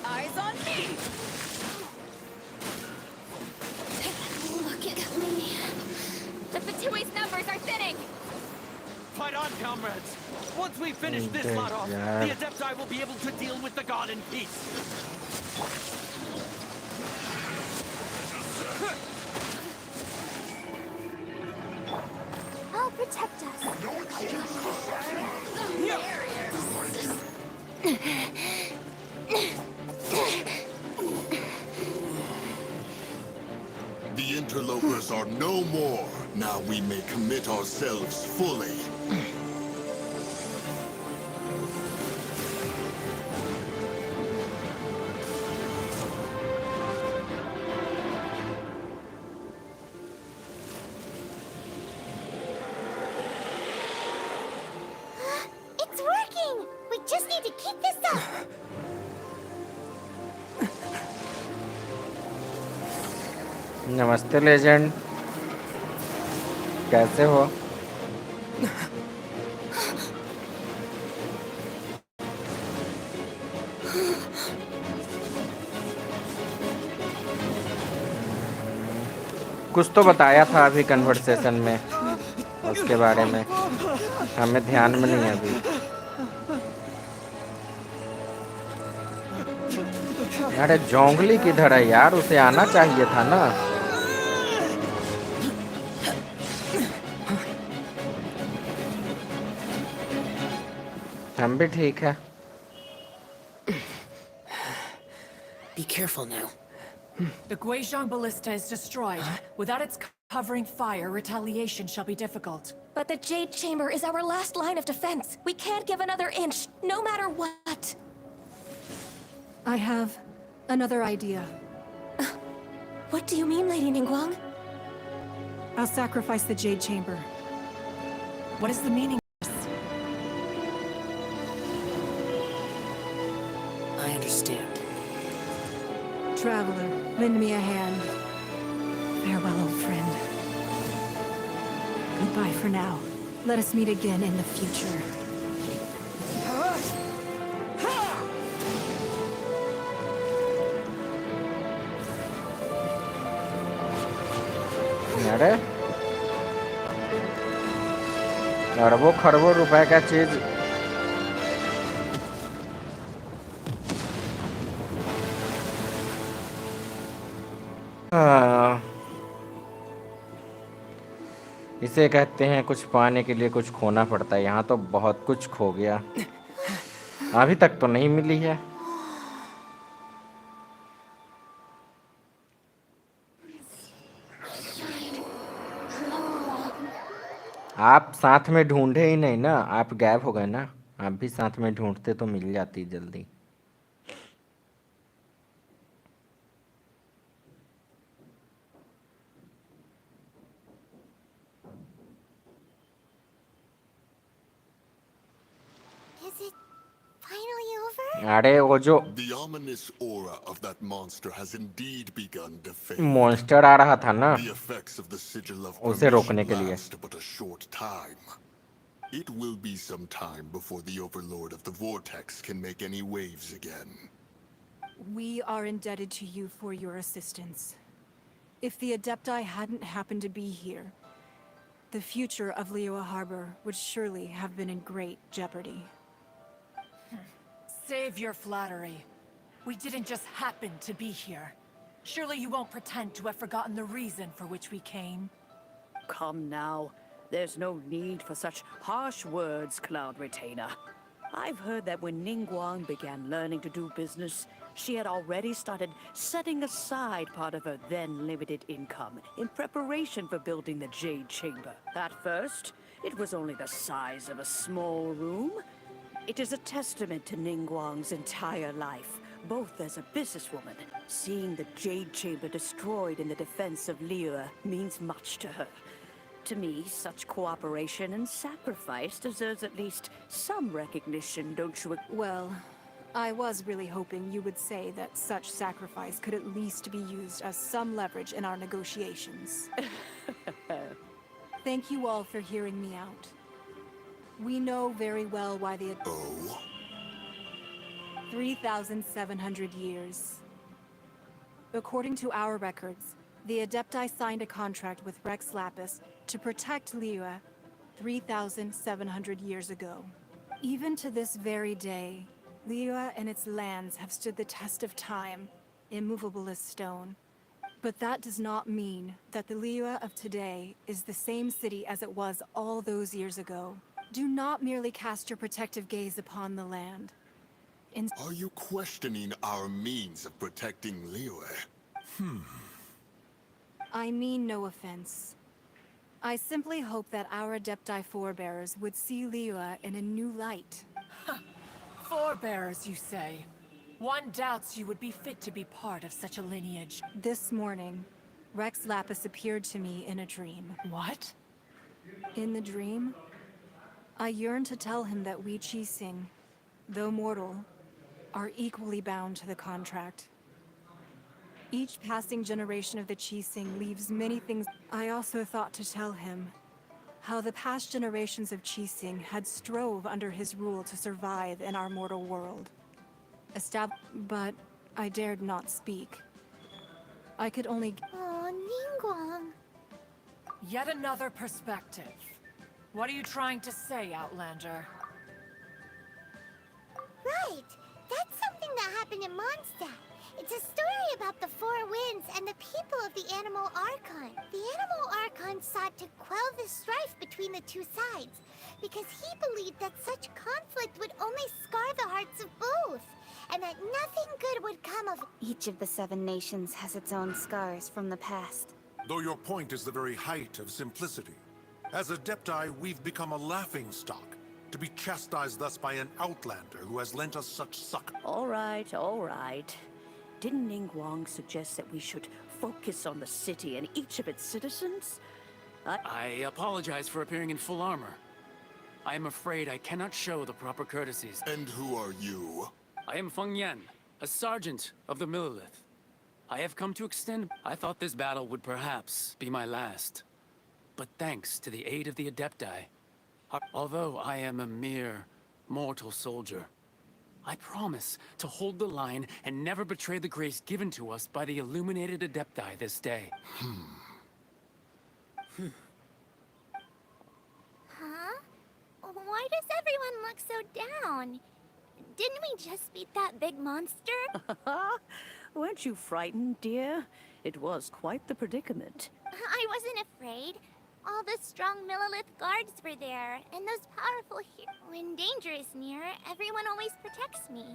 Eyes on me! Look at me. The Fatui's numbers are thinning. Fight on, comrades! Once we finish this lot off, the Adepti will be able to deal with the god in peace. I'll protect us. The interlopers are no more. Now we may commit ourselves fully. It's working! We just need to keep this up! नमस्ते legend, कैसे हो? कुछ तो बताया था अभी conversation में उसके बारे में, हमें ध्यान में नहीं है अभी। अरे जोंगली किधर है यार, उसे आना चाहिए था ना। हम भी ठीक है। Be careful now. The Guizhong Ballista is destroyed. Without its covering fire, retaliation shall be difficult. But the Jade Chamber is our last line of defense. We can't give another inch, no matter what. I have another idea. What do you mean, Lady Ningguang? I'll sacrifice the Jade Chamber. What is the meaning of this? I understand. Traveler, lend me a hand. Farewell, old friend. Goodbye for now. Let us meet again in the future. अरे अरबों खरबों रुपए का चीज इसे कहते हैं कुछ पाने के लिए कुछ खोना पड़ता है। यहाँ तो बहुत कुछ खो गया, अभी तक तो नहीं मिली है। आप साथ में ढूंढे ही नहीं ना, आप गायब हो गए ना। आप भी साथ में ढूंढते तो मिल जाती जल्दी। Is it finally over? अरे वो जो The ominous aura of that monster has indeed begun to fade. Monster आ रहा था ना, The effects of the sigil of उसे रोकने के permission लिए। last but a short time. It will be some time before the overlord of the vortex can make any waves again. We are indebted to you for your assistance. If the Adepti hadn't happened to be here, the future of Liyue Harbor would surely have been in great jeopardy. Save your flattery. We didn't just happen to be here. Surely you won't pretend to have forgotten the reason for which we came. Come now. There's no need for such harsh words, Cloud Retainer. I've heard that when Ningguang began learning to do business, she had already started setting aside part of her then limited income in preparation for building the Jade Chamber. At first, it was only the size of a small room. It is a testament to Ningguang's entire life, both as a businesswoman. Seeing the Jade Chamber destroyed in the defense of Liyue means much to her. To me, such cooperation and sacrifice deserves at least some recognition, don't you? Well, I was really hoping you would say that such sacrifice could at least be used as some leverage in our negotiations. Thank you all for hearing me out. We know very well why the... 3,700 years. According to our records, the Adepti signed a contract with Rex Lapis to protect Liyue 3,700 years ago. Even to this very day, Liyue and its lands have stood the test of time, immovable as stone. But that does not mean that the Liyue of today is the same city as it was all those years ago. Do not merely cast your protective gaze upon the land. Are you questioning our means of protecting Liyue? I mean no offense. I simply hope that our Adepti forebears would see Liyue in a new light. Forebears, you say? One doubts you would be fit to be part of such a lineage. This morning, Rex Lapis appeared to me in a dream. What? In the dream, I yearned to tell him that we Qixing, though mortal, are equally bound to the contract. Each passing generation of the Qixing leaves many things. I also thought to tell him how the past generations of Qixing had strove under his rule to survive in our mortal world. But I dared not speak. I could only... Oh, Ningguang. Yet another perspective. What are you trying to say, Outlander? Right. That's something that happened in Mondstadt. It's a story about the Four Winds and the people of the Animal Archon. The Animal Archon sought to quell the strife between the two sides, because he believed that such conflict would only scar the hearts of both, and that nothing good would come of it. Each of the 7 nations has its own scars from the past. Though your point is the very height of simplicity. As Adepti, we've become a laughingstock, to be chastised thus by an outlander who has lent us such succor. All right, all right. Didn't Ningguang suggest that we should focus on the city and each of its citizens, I apologize for appearing in full armor. I am afraid I cannot show the proper courtesies. And who are you? I am Feng Yan, a sergeant of the Millilith. I have come to extend... I thought this battle would perhaps be my last. But thanks to the aid of the Adepti, although I am a mere mortal soldier, I promise to hold the line and never betray the grace given to us by the illuminated Adepti this day. Huh? Why does everyone look so down? Didn't we just beat that big monster? weren't you frightened, dear? It was quite the predicament. I wasn't afraid. All the strong Millilith guards were there, and those powerful when danger is near, everyone always protects me.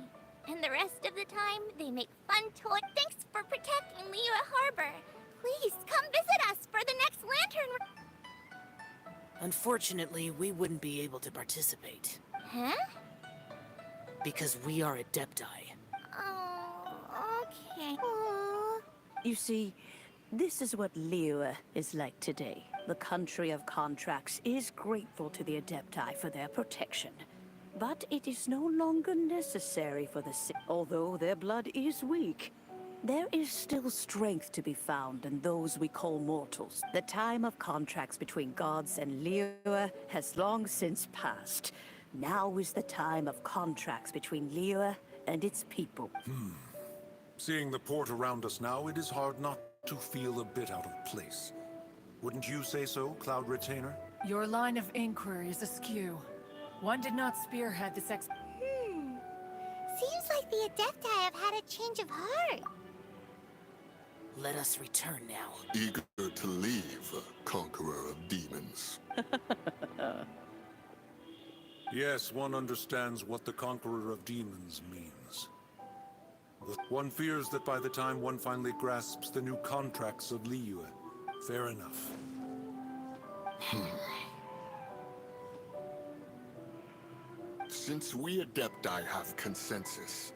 And the rest of the time, they make fun toys. Thanks for protecting Liyue Harbor. Please, come visit us for the next lantern. Unfortunately, we wouldn't be able to participate. Huh? Because we are Adepti. Oh, okay. You see, this is what Liyue is like today. The country of contracts is grateful to the Adepti for their protection. But it is no longer necessary for the although their blood is weak. There is still strength to be found in those we call mortals. The time of contracts between gods and Liyue has long since passed. Now is the time of contracts between Liyue and its people. Seeing the port around us now, it is hard not to feel a bit out of place. Wouldn't you say so, Cloud Retainer? Your line of inquiry is askew. One did not spearhead this Seems like the Adepti have had a change of heart. Let us return now. Eager to leave, Conqueror of Demons. Yes, one understands what the Conqueror of Demons means. One fears that by the time one finally grasps the new contracts of Liyue, fair enough. Since we Adepti have consensus,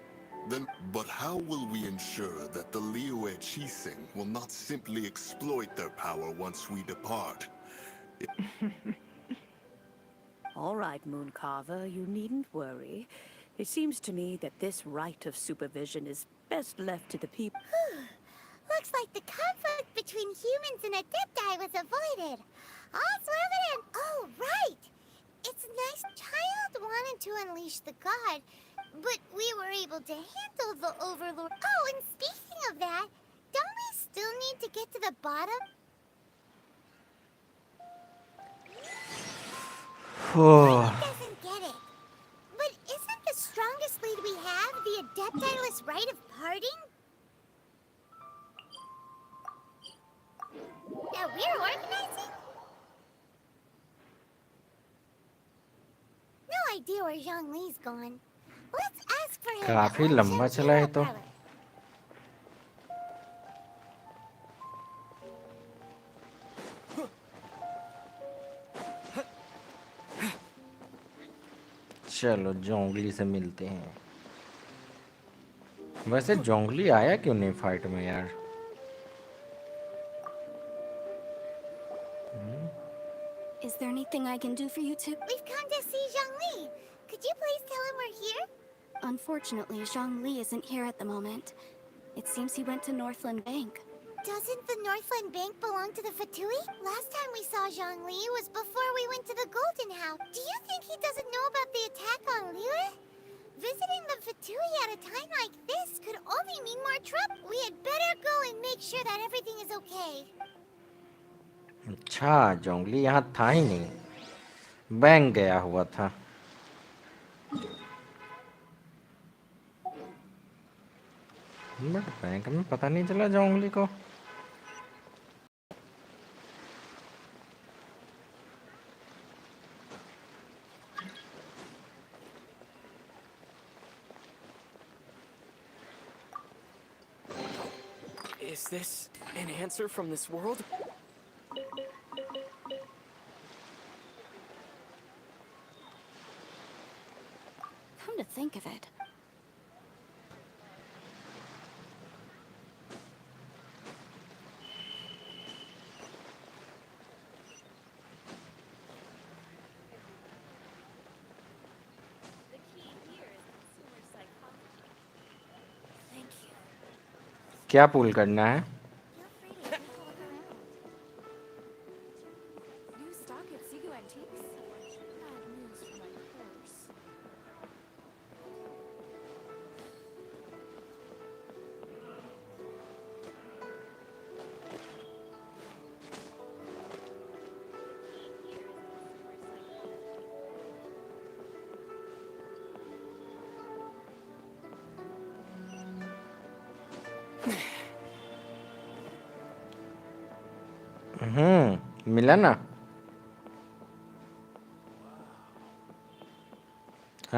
then, but how will we ensure that the Liyue Chising will not simply exploit their power once we depart? All right, Mooncarver, you needn't worry. It seems to me that this right of supervision is best left to the people. Looks like the conflict between humans and Adepti was avoided. All's well that ends. Oh, right! It's nice. Child wanted to unleash the god, but we were able to handle the Overlord. Oh, and speaking of that, don't we still need to get to the bottom? Doesn't get it. But isn't the strongest lead we have the Adepti-less right of parting? That we're organizing? No idea where Zhongli's gone. Let's ask for him. काफी लंबा चला है तो चलो जोंगली से मिलते हैं। वैसे जोंगली आया क्यों नहीं फाइट में यार? Is there anything I can do for you two? We've come to see Zhongli. Could you please tell him we're here? Unfortunately, Zhongli isn't here at the moment. It seems he went to Northland Bank. Doesn't the Northland Bank belong to the Fatui? Last time we saw Zhongli was before we went to the Golden House. Do you think he doesn't know about the attack on Liyue? Visiting the Fatui at a time like this could only mean more trouble. We had better go and make sure that everything is okay. अच्छा जोंगली यहाँ था ही नहीं, bank गया हुआ था। But bank में पता नहीं चला जोंगली को। Is this an answer from this world? Come to think of it, क्या पुल करना है? New stock at Sigu Antiques? Bad news for my purse. मिला ना?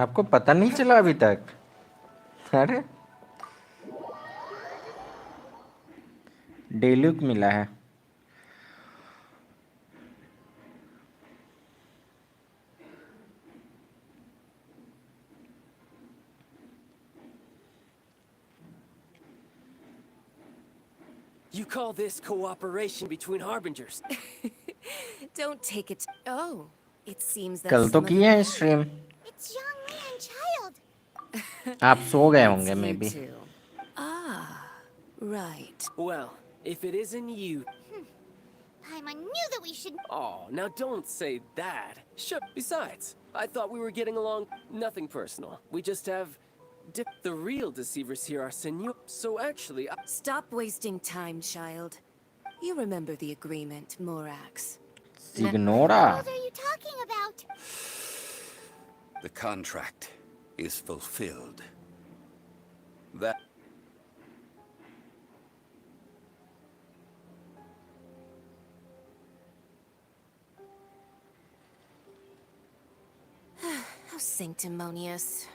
आपको पता नहीं चला अभी तक? अरे डेलुक मिला है। You call this cooperation between harbingers? Don't take it. Oh, it seems that कल तो some of की you- है stream. It's Zhongli and Child. आप सो गए It's होंगे you may be. two. Ah, right. Well, if it isn't you... Paimon knew that we should. Oh, now don't say that. Sure. Besides, I thought we were getting along. Nothing personal. We just have... The real deceivers here are senor. So actually, Stop wasting time, child. You remember the agreement, Morax. Signora. What are you talking about? The contract is fulfilled. That... How sanctimonious.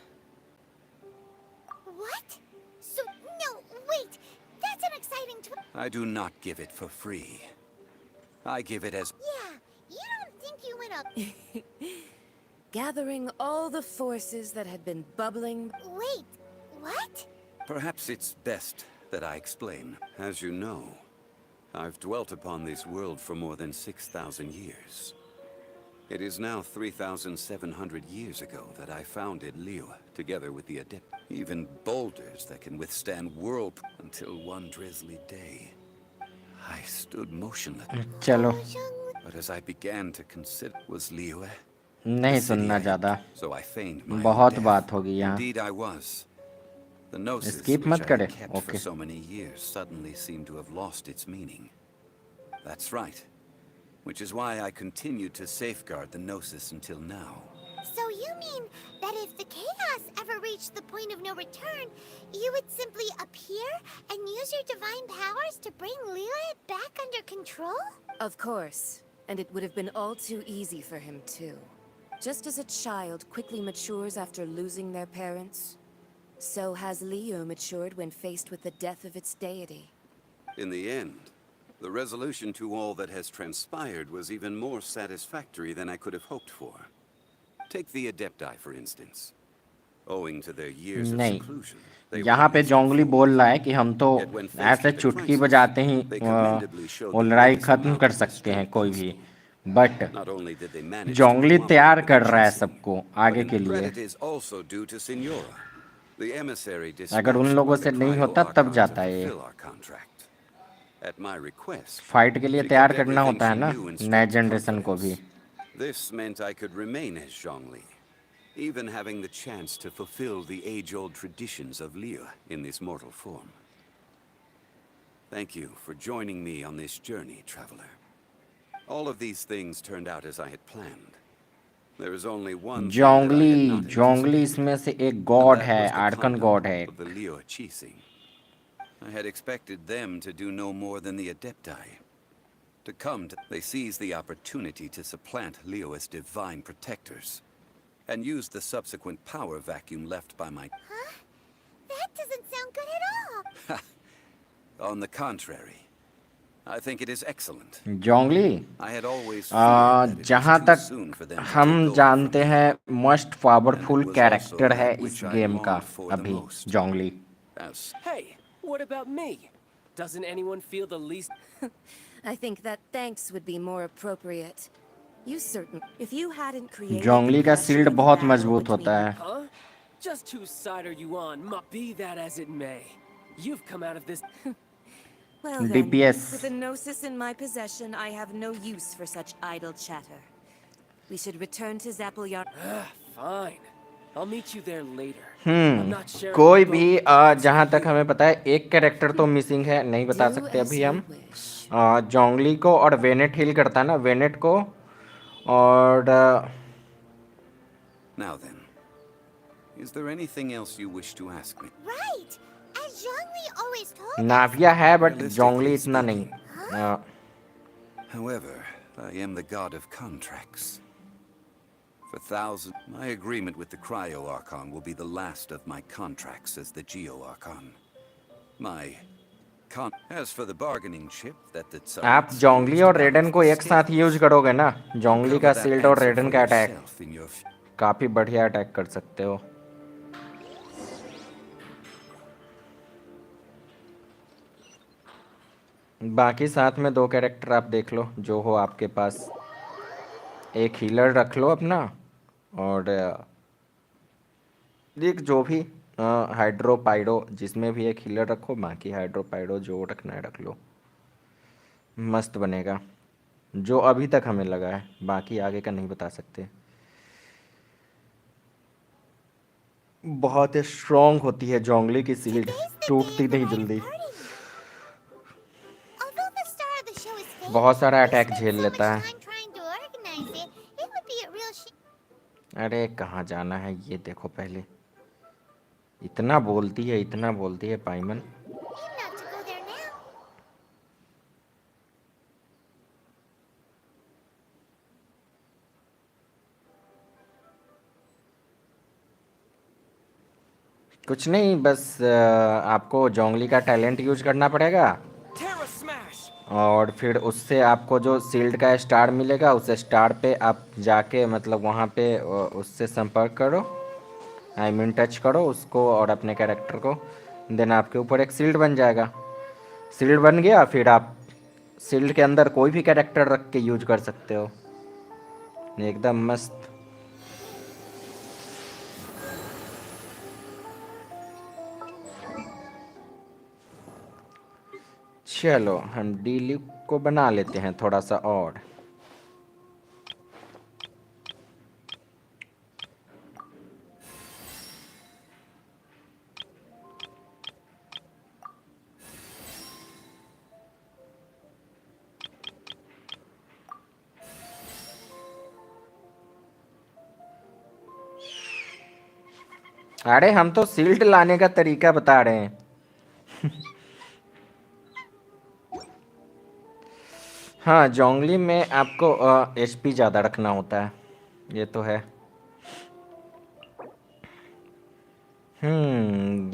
What? So, no, wait. That's an exciting I do not give it for free. I give it as... Yeah, you don't think you went up. Gathering all the forces that had been bubbling. Wait, what? Perhaps it's best that I explain. As you know, I've dwelt upon this world for more than 6,000 years. It is now 3,700 years ago that I founded Liyue, together with the Adept. Even boulders that can withstand whirlpool. Until one drizzly day, I stood motionless. चलो। But as I began to consider, was Liyue? नहीं सुनना ज़्यादा। So I feigned my बहुत own बात death. होगी यहाँ। Indeed, I was. The gnosis Skip which मत I करे। had kept for Okay. so many years suddenly seemed to have lost its meaning. That's right. Which is why I continued to safeguard the gnosis until now. So you mean that if the chaos ever reached the point of no return, you would simply appear and use your divine powers to bring Liyue back under control? Of course. And it would have been all too easy for him, too. Just as a child quickly matures after losing their parents, so has Liyue matured when faced with the death of its deity. In the end, the resolution to all that has transpired was even more satisfactory than I could have hoped for. Take the Adepti, for instance. Owing to their years of नहीं, seclusion, they यहाँ पे जोंगली बोल रहा है कि हम तो Yet when faced ऐसे with the चुटकी crisis, बजाते ही they commendably showed वो the लड़ाई greatest खत्म amount कर of सकते हैं restraint कोई भी। possible. But Not only did they manage to जोंगली cooperate तैयार with कर the रहा है Genshin, सबको but आगे in के लिए। credit is also due to Signora. The emissary अगर उन dispatched लोगों by से the नहीं Cryo होता तब Archon to जाता है ये। fulfill our contract. At my request, fight के लिए she तैयार kept करना everything होता है she ना knew in नए strict जनरेशन को भी। confidence. This meant I could remain as Zhongli, even having the chance to fulfill the age-old traditions of Liyue in this mortal form. Thank you for joining me on this journey, traveler. All of these things turned out as I had planned. There is only one thing that I had not जोंगली anticipated, इसमें से एक and God that है, was the Arkan conduct God है। of the Liyue Chising. I had expected them to do no more than the Adepti. To come to... They seized the opportunity to supplant Liyue's divine protectors, and used the subsequent power vacuum left by my... Huh? That doesn't sound good at all. On the contrary, I think it is excellent. जोंगली I had always feared that it जहाँ was too soon for तक them to हम take over जानते from me. हैं most powerful And it was character also है that इस which I game का longed for the अभी most. जोंगली। As Hey, what about me? Doesn't anyone feel the least... I think that thanks would be more appropriate. You certain... If you hadn't created जोंगली the का pressure shield and बहुत battle मजबूत होता between- है। Huh? Just whose side are you on? Be that as it may. You've come out of this... Well then, DPS. with the Gnosis in my possession, I have no use for such idle chatter. We should return to Zapolyar. Fine. I'll meet you there later. I'm not sharing कोई the भी boat with the जहाँ rest तक of you. हमें पता है एक character तो missing है, नहीं बता Do सकते as अभी you हम। wish. जोंगली को और वेनेट हील करता है ना, वेनेट को। और Now then, is there anything else you wish to ask me? Right! As Zhongli always told us. नाविया है बट जोंगली Realistically इतना नहीं। However, I am the god of contracts. For thousands, my agreement with the Cryo Archon will be the last of my contracts as the Geo Archon. As for the bargaining chip that the आप Tsarits जोंगली used to और रेडन balance को the एक साथ use scales, करोगे ना, you जोंगली cover का that sealed और answer रेडन for का अटैक yourself in your काफी बढ़िया अटैक कर सकते हो। बाकी साथ में 2 कैरेक्टर आप देख लो जो हो आपके पास। एक हीलर रख लो अपना, और एक जो भी हाइड्रो पाइडो, जिसमें भी एक हीलर रखो, बाकी हाइड्रो पाइडो जो रखना है रख लो, मस्त बनेगा। जो अभी तक हमें लगा है, बाकी आगे का नहीं बता सकते। बहुत स्ट्रॉन्ग होती है जोंगली की सील्ड, टूटती नहीं जल्दी। Although the star of the show is fake, बहुत सारा we अटैक spent झेल so much लेता है। time trying to organize it. It would be a real shame अरे कहाँ जाना है ये देखो पहले। इतना बोलती है, इतना बोलती है पाइमन। not to go there now. कुछ नहीं, बस आपको जोंगली का टैलेंट यूज करना पड़ेगा, और फिर उससे आपको जो सील्ड का स्टार मिलेगा, उस स्टार पे आप जाके मतलब वहाँ पे उससे संपर्क करो, आई मीन टच करो उसको और अपने कैरेक्टर को, देन आपके ऊपर एक सील्ड बन जाएगा। सील्ड बन गया, फिर आप सील्ड के अंदर कोई भी कैरेक्टर रख के यूज कर सकते हो, एकदम मस्त। चलो हम डी लुक को बना लेते हैं थोड़ा सा और। अरे हम तो सील्ड लाने का तरीका बता रहे हैं। हाँ, जोंगली में आपको एचपी ज़्यादा रखना होता है, ये तो है।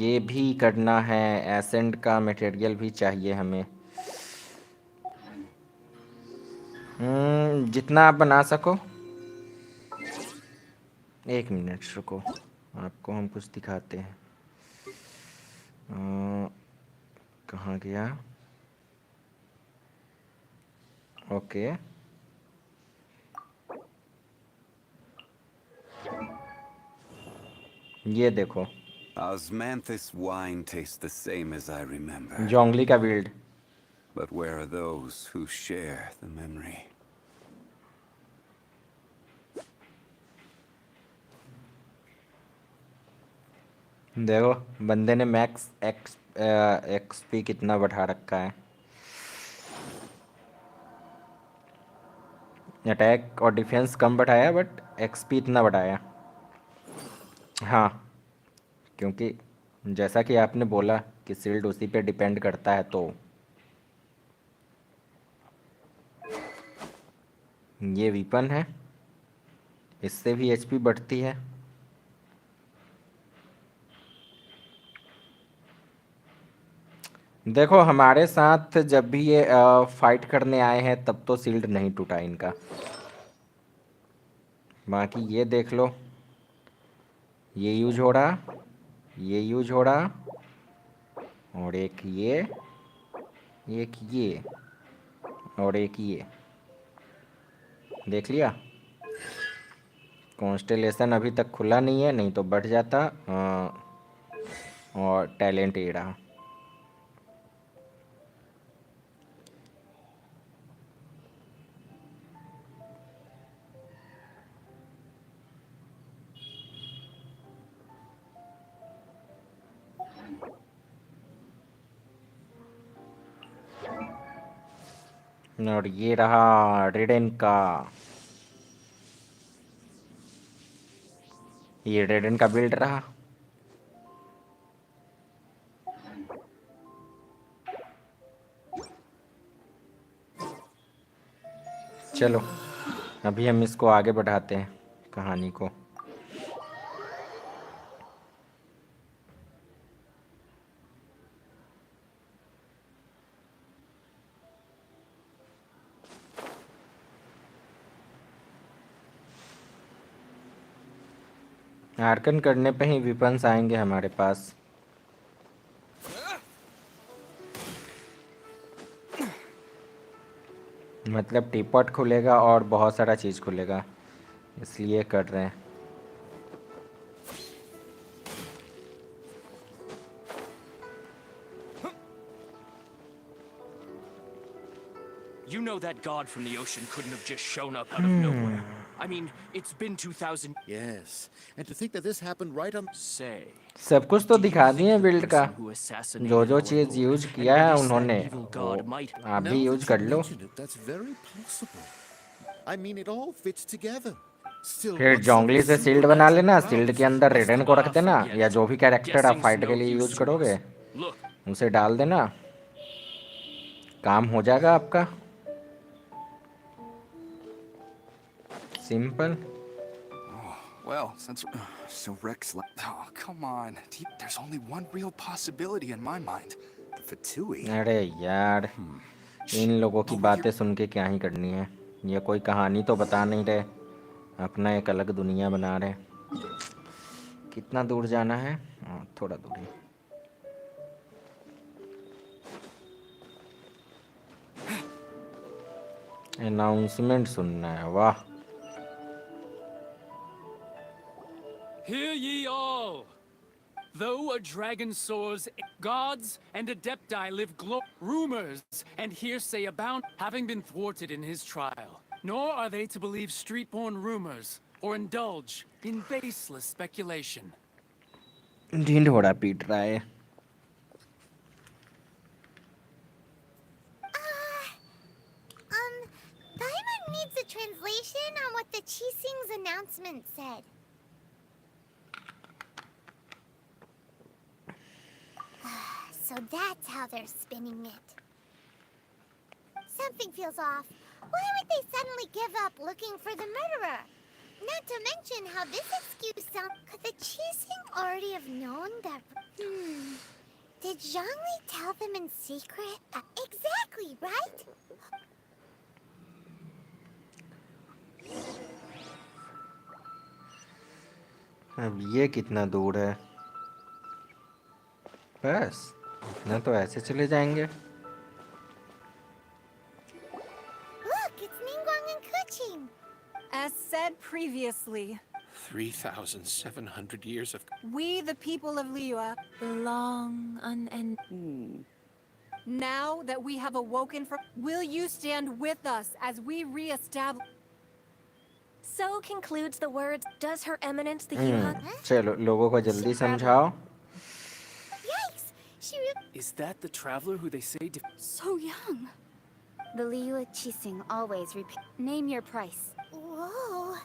ये भी करना है, एसेंट का मटेरियल भी चाहिए हमें। जितना आप बना सको। एक मिनट रुको, आपको हम कुछ दिखाते हैं। कहाँ गया? ओके, ये देखो। Osmanthus wine tastes the same as I remember. जोंगली का build. But where are those who share the memory? देखो बंदे ने मैक्स एक्सपी कितना बढ़ा रखा है। अटैक और डिफेंस कम बढ़ाया बट एक्सपी इतना बढ़ाया। हाँ, क्योंकि जैसा कि आपने बोला कि सील्ड उसी पे डिपेंड करता है, तो ये वीपन है, इससे भी एचपी बढ़ती है। देखो हमारे साथ जब भी ये फाइट करने आए हैं तब तो सील्ड नहीं टूटा इनका। बाकी ये देख लो, ये यूज हो रहा, ये यूज हो रहा, और एक ये और एक ये। देख लिया? कॉन्स्टेलेशन अभी तक खुला नहीं है, नहीं तो बढ़ जाता। और टैलेंट ये रहा। और ये रहा रेडेन का, ये रेडेन का बिल्ड रहा। चलो अभी हम इसको आगे बढ़ाते हैं कहानी को। आर्कन करने पे ही विपन्स आएंगे हमारे पास। मतलब टीपॉट खुलेगा और बहुत सारा चीज़ खुलेगा, इसलिए कर रहे हैं। You know that god from the ocean couldn't have just shown up out of nowhere. I mean, it's been 2000. Yes, and to think that this happened right on. Say, सब कुछ तो दिखा दिए बिल्ड का, who assassinated जो जो our cheese lord use and किया है released that उन्होंने, evil वो god might. आप भी Now यूज that कर you low. mention it, that's very possible. I mean, it all fits together. Still, फिर what's जोंगली up से with शील्ड बना supernatural लेना, शील्ड prowess? के अंदर What's रेडन that? को रख देना, forget या it. जो भी कैरेक्टर आप Guessing's फाइट no के लिए use यूज to करोगे us. Look, उसे डाल देना, काम हो जाएगा आपका, simple. Well, since so Rex left. Oh, come on. There's only one real possibility in my mind. The Fatui. अरे यार, इन लोगों की बातें सुन के क्या ही करनी है। ये कोई कहानी तो बता नहीं रहे, अपना एक अलग दुनिया बना रहे। कितना दूर जाना है? थोड़ा दूर ही। अनाउंसमेंट सुनना है, वाह। Hear ye all! Though a dragon soars, gods and adepti live rumors and hearsay abound, having been thwarted in his trial. Nor are they to believe street-born rumors or indulge in baseless speculation. ढींढोड़ा पीट रहा है। Paimon needs a translation on what the Chising's announcement said. So that's how they're spinning it. Something feels off. Why would they suddenly give up looking for the murderer? Not to mention how this excuse sounds. Could the Chising already have known that? Did Zhongli tell them in secret? Exactly, right? अब ये कितना दूर है? बस इतना तो ऐसे चले जाएंगे। Look, it's Ningguang and Kuching. As said previously, 3,700 years of... we, the people of Liyue, Long unending. now that we have awoken from, will you stand with us as we re-establish? So concludes the words, does Her Eminence the Yuhan... चलो लोगों को जल्दी समझाओ। Yikes! Is that the traveler who they say So young. The Liyue Chising always repeat. Name your price. Whoa.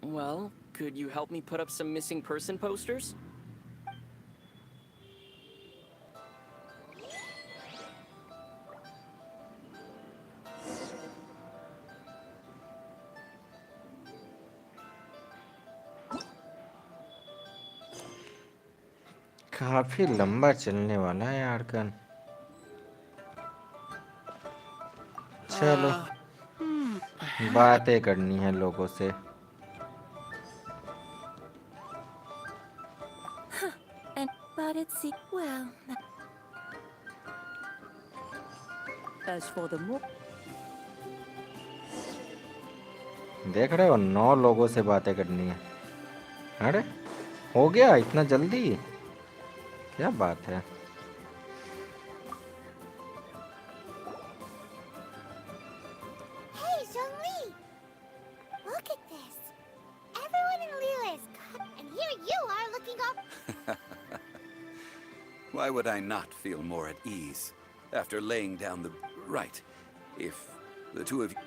Well, could you help me put up some missing person posters? काफी लंबा चलने वाला है आर्कन। चलो बातें करनी है लोगों से। But it's well. As for the more. देख रहे हो 9 लोगों से बातें करनी है। अरे हो गया इतना जल्दी, क्या बात है। Hey, Zhongli! Look at this. Everyone Why would I not feel more at ease after laying down the... Right. If the two of you...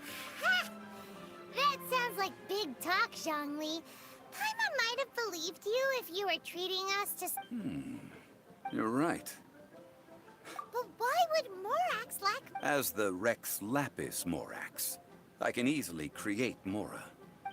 That sounds like big talk, Zhongli. Paimon might have believed you if you were treating us to... You're right. But why would Morax lack... As the Rex Lapis Morax, I can easily create Mora.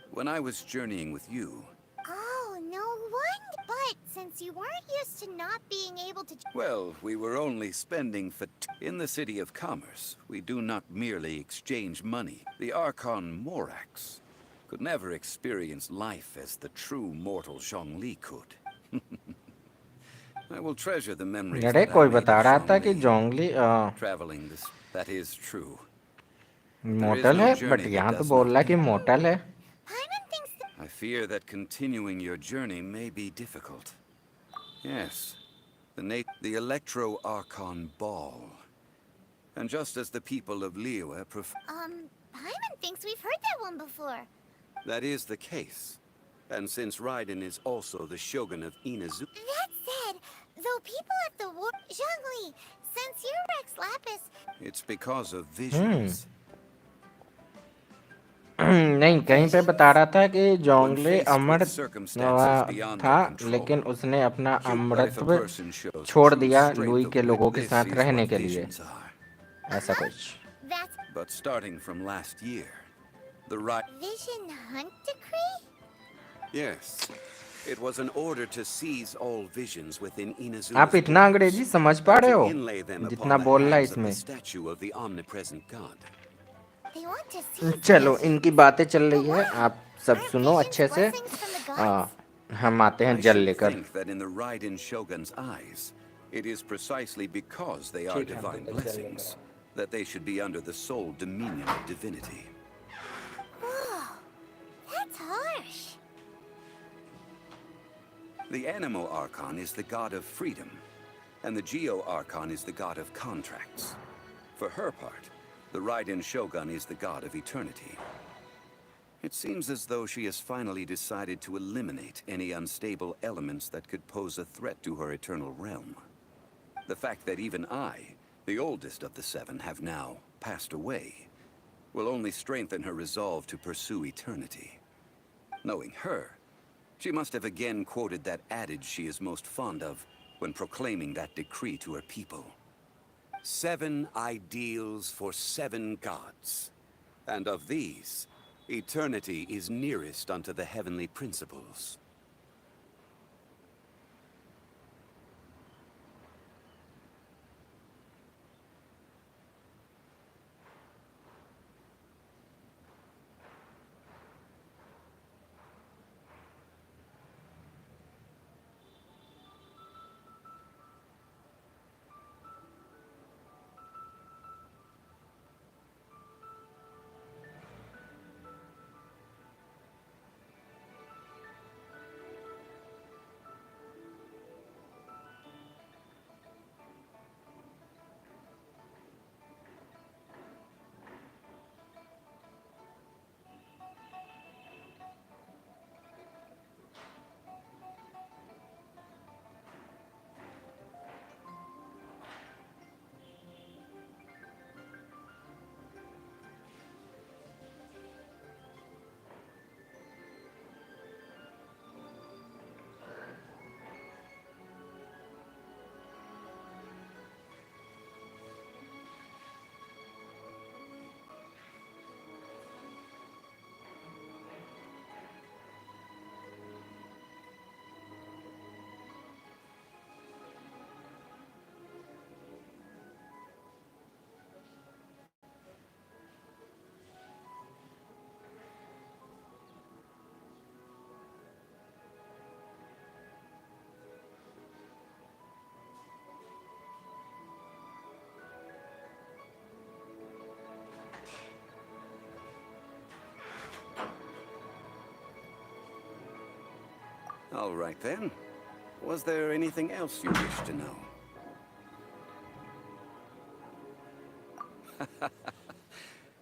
When I was journeying with you... Oh, no wonder. But since you weren't used to not being able to... Well, we were only spending for... In the City of Commerce, we do not merely exchange money. The Archon Morax could never experience life as the true mortal Zhongli could. I will treasure the memories अरे that I कोई made बता of रहा था कि Zhongli. Zhongli Traveling this... That is true. Motel है, but यहाँ तो बोल रहा है कि मोटल है. I fear that continuing your journey may be difficult. Yes, the Electro-Archon Ball. And just as the people of Liyue Paimon thinks we've heard that one before. That is the case. And since Raiden is also the Shogun of Inazu... That said, though people at the war... Zhongli, since you're Rex Lapis... It's because of visions. नहीं, कहीं पे बता रहा था कि जोंगले अमर था, लेकिन उसने अपना अमरत्व छोड़ दिया लुई के लोगों के साथ रहने के लिए. ऐसा कुछ. But starting from last year, the Vision Hunt Decree? Yes. It was an order to seize all visions within Inazu's... आप इतना अंग्रेजी समझ पा रहे हो जितना बोल रहा है इसमें. statue of the omnipresent god. चलो, इनकी बातें चल रही है, आप सब सुनो अच्छे से. हम आते हैं जल लेकर. I think that in the Raiden Shogun's eyes, it is precisely because they are divine blessings that they should be under the sole dominion of divinity. Whoa, that's harsh. The Animo Archon is the god of freedom, and the Geo Archon is the god of contracts. For her part, the Raiden Shogun is the god of eternity. It seems as though she has finally decided to eliminate any unstable elements that could pose a threat to her eternal realm. The fact that even I, the oldest of the seven, have now passed away, will only strengthen her resolve to pursue eternity. Knowing her, she must have again quoted that adage she is most fond of when proclaiming that decree to her people. 7 ideals for 7 gods. And of these, eternity is nearest unto the heavenly principles. All right then. Was there anything else you wish to know?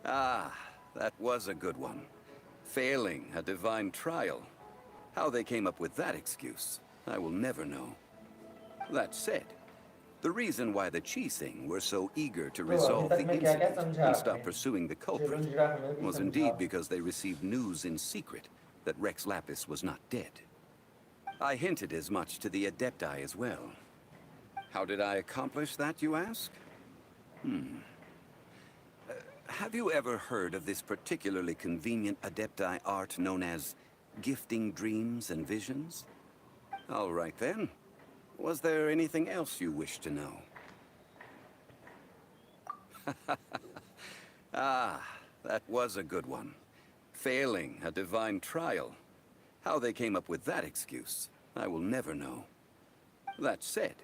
Ah, that was a good one. Failing a divine trial. How they came up with that excuse, I will never know. That said, The reason why the Qixing were so eager to तो अभी resolve तक the में क्या-क्या incident समझा and आपने? stop pursuing the culprit ज़रूर जरा हमें भी was समझाओ। indeed because they received news in secret that Rex Lapis was not dead. I hinted as much to the Adepti as well. How did I accomplish that, you ask? Have you ever heard of this particularly convenient Adepti art known as gifting dreams and visions? All right then. Was there anything else you wish to know? Ah, that was a good one. Failing a divine trial. How they came up with that excuse, I will never know. That said,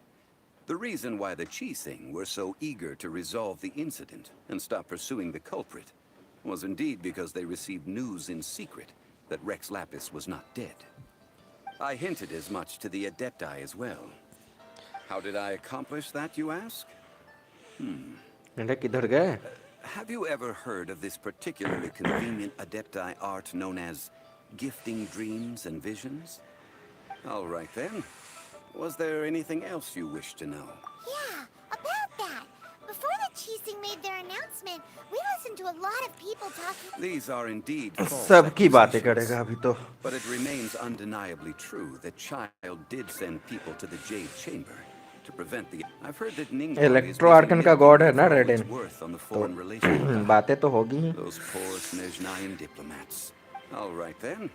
the reason why the Qixing were so eager to resolve the incident and stop pursuing the culprit was indeed because they received news in secret that Rex Lapis was not dead. I hinted as much to the Adepti as well. How did I accomplish that, you ask? मेरे किधर गए? Have you ever heard of this particularly convenient Adepti art known as gifting dreams and visions? All right then. Was there anything else you wish to know? Yeah, about that. Before the Qixing made their announcement, we listened to a lot of people talking. These are indeed false सबकी बातें accusations. करेगा अभी तो। But it remains undeniably true that Child did send people to the Jade Chamber to prevent the... I've heard that Ningguang is electro Arkan का God है ना all रेडिन, its worth on the तो foreign relations. बातें तो होगी ही। Those poor Snezhnayan diplomats. All right then.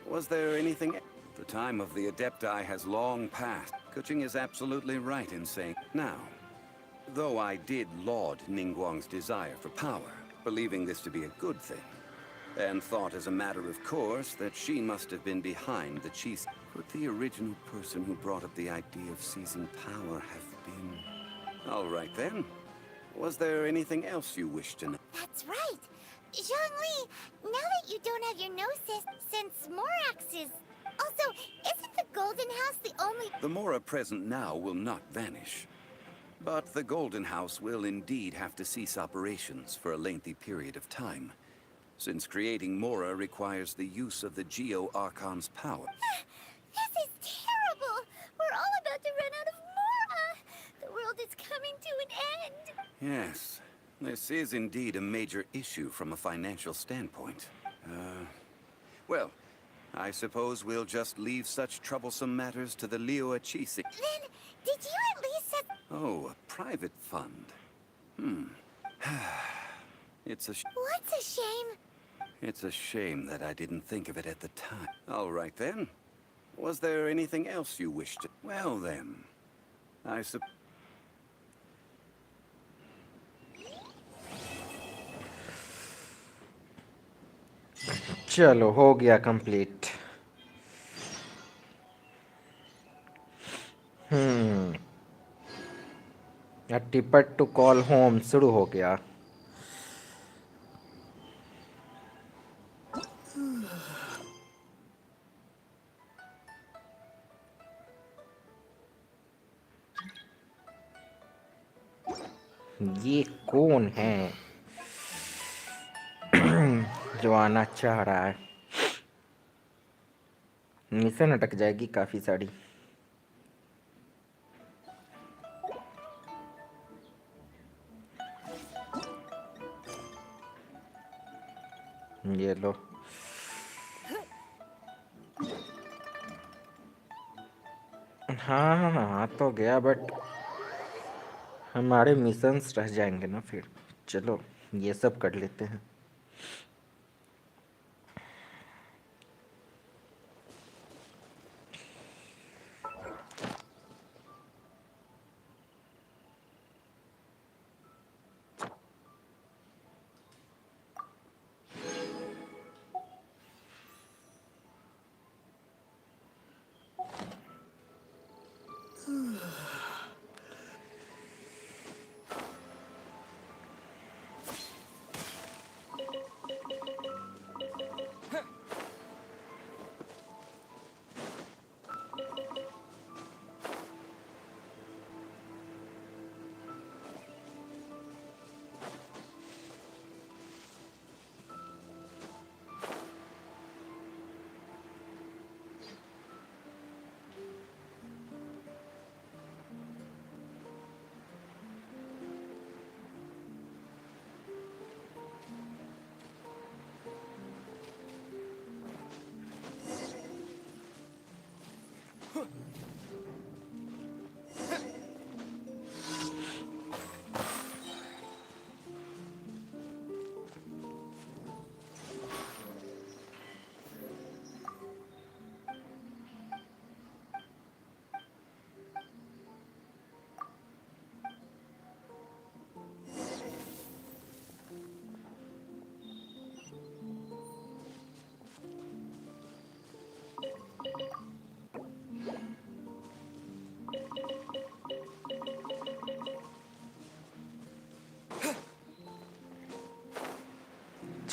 Was there anything... The time of the Adepti has long passed. Kuching is absolutely right in saying... Now, though I did laud Ningguang's desire for power, believing this to be a good thing, and thought as a matter of course that she must have been behind the Qixing. Could the original person who brought up the idea of seizing power have been... All right then. Was there anything else you wish to know? That's right. Zhongli, now that you don't have your gnosis, since Morax is... Also, isn't the Golden House the only... The Mora present now will not vanish. But the Golden House will indeed have to cease operations for a lengthy period of time, since creating Mora requires the use of the Geo-Archon's power. This is terrible! We're all about to run out of Mora! The world is coming to an end! Yes, this is indeed a major issue from a financial standpoint. Well, I suppose we'll just leave such troublesome matters to the Liyue Qixing. Then, did you at least set... Oh, a private fund. It's a... What's a shame? It's a shame that I didn't think of it at the time. All right then. Was there anything else you wished to... Well then, I suppose... चलो हो गया complete. A ticket to call home शुरू हो गया। ये कौन है जो आना चाह रहा है? मिशन अटक जाएगी काफी सारी। ये लो। हाँ तो गया, बट हमारे मिशंस रह जाएंगे ना फिर। चलो ये सब कर लेते हैं।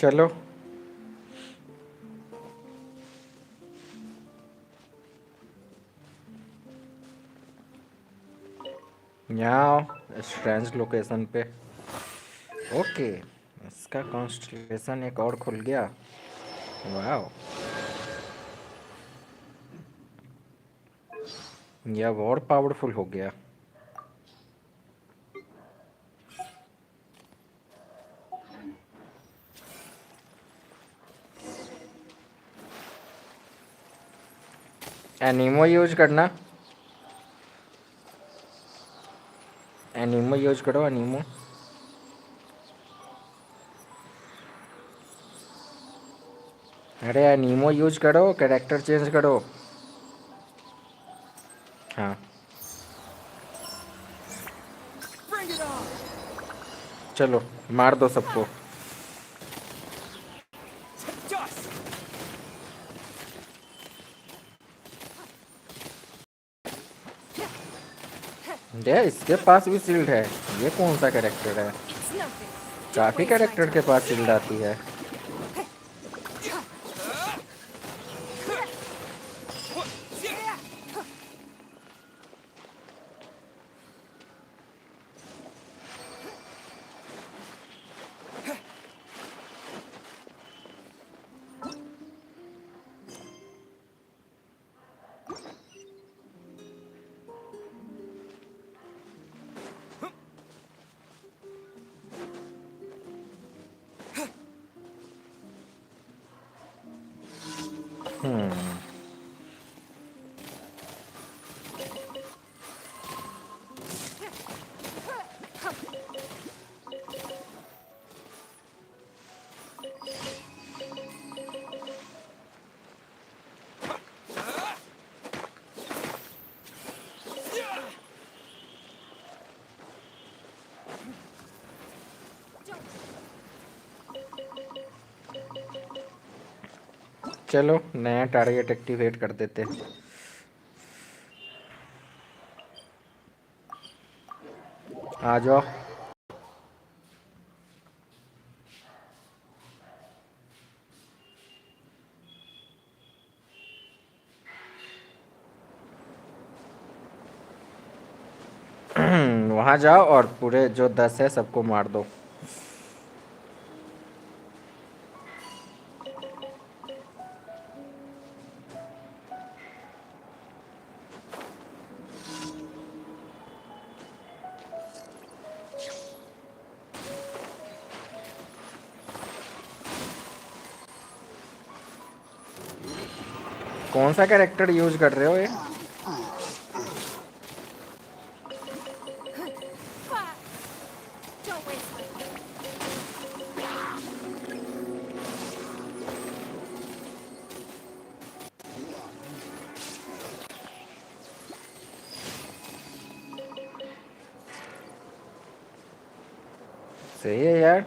चलो यहाँ स्ट्रेंज लोकेशन पे। ओके, इसका कॉन्स्टलेशन एक और खुल गया। वाह, यह अब और पावरफुल हो गया। एनीमो यूज करना, एनीमो यूज करो, एनीमो। अरे एनीमो यूज करो, कैरेक्टर चेंज करो। हाँ चलो मार दो सबको। ये इसके पास भी शील्ड है। ये कौन सा कैरेक्टर है? काफी कैरेक्टर के पास शील्ड आती है। चलो नया टारगेट एक्टिवेट कर देते। आ जाओ। वहां जाओ और पूरे जो 10 है सबको मार दो। कौन सा कैरेक्टर यूज कर रहे हो ये? सही है यार,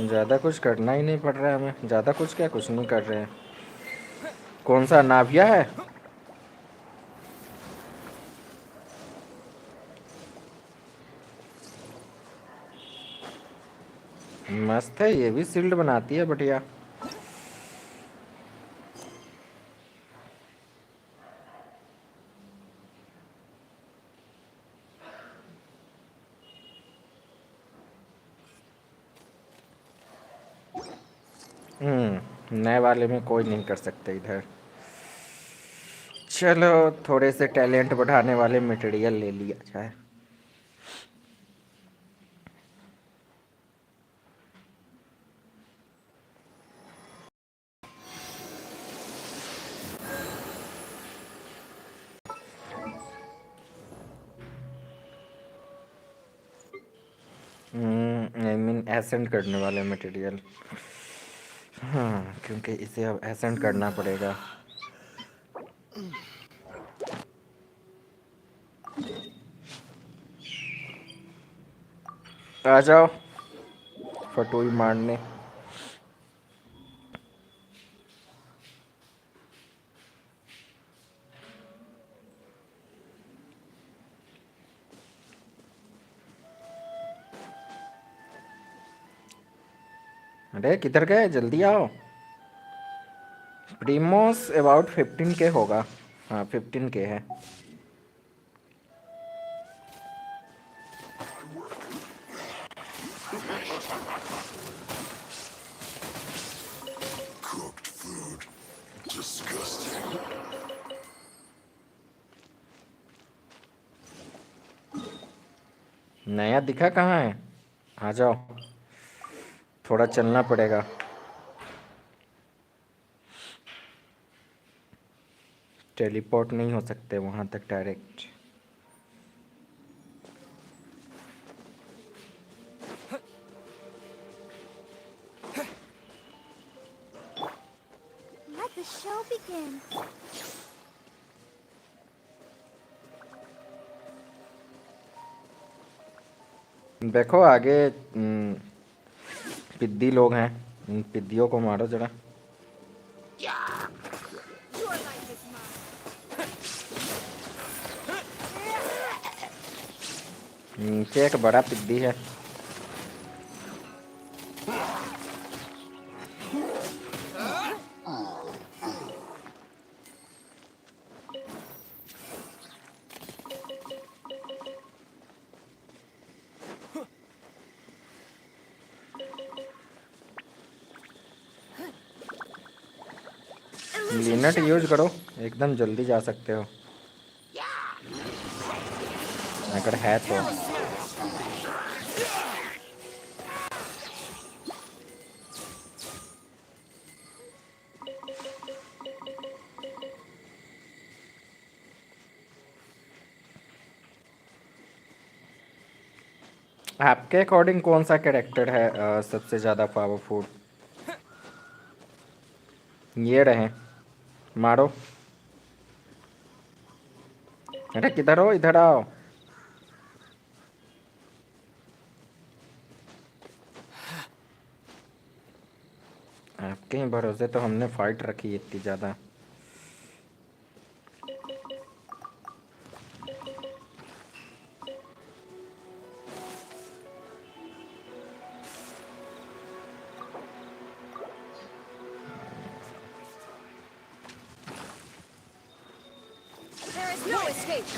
ज़्यादा कुछ करना ही नहीं पड़ रहा है हमें। ज़्यादा कुछ क्या, कुछ नहीं कर रहे हैं। कौन सा नाविया है? मस्त है, ये भी शील्ड बनाती है बढ़िया। नए वाले में कोई नहीं कर सकते इधर। चलो थोड़े से टैलेंट बढ़ाने वाले मटेरियल ले लिया जाए। आई मीन एसेंड करने वाले मटेरियल। हाँ, क्योंकि इसे अब एसेंड करना पड़ेगा। आ जाओ फटोई मारने। अरे किधर गए, जल्दी आओ। प्रीमोस अबाउट 15K होगा। हाँ 15K है। Cooked food. Disgusting. नया दिखा कहाँ है, आ जाओ, थोड़ा चलना पड़ेगा। टेलीपोर्ट नहीं हो सकते वहाँ तक direct. Let the show begin. देखो आगे पिद्दी लोग हैं, इन पिद्दियों को मारो जरा। नीचे एक बड़ा पिद्दी है। लिनट यूज करो, एकदम जल्दी जा सकते हो अगर है तो। आपके अकॉर्डिंग कौन सा कैरेक्टर है सबसे ज़्यादा पावरफुल? ये रहे, मारो। अरे किधर हो, इधर आओ। आपके ही भरोसे तो हमने फाइट रखी इतनी ज़्यादा। There is no escape.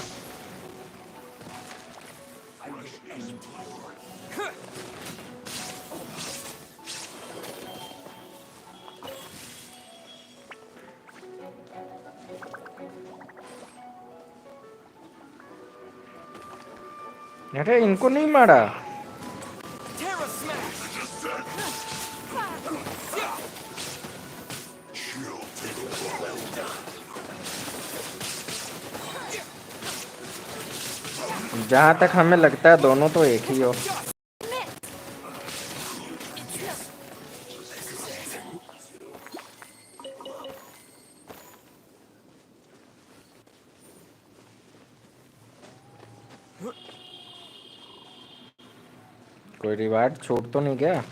अरे इनको नहीं मारा। जहाँ तक हमें लगता है दोनों तो एक ही हो। कोई रिवार्ड छूट तो नहीं गया?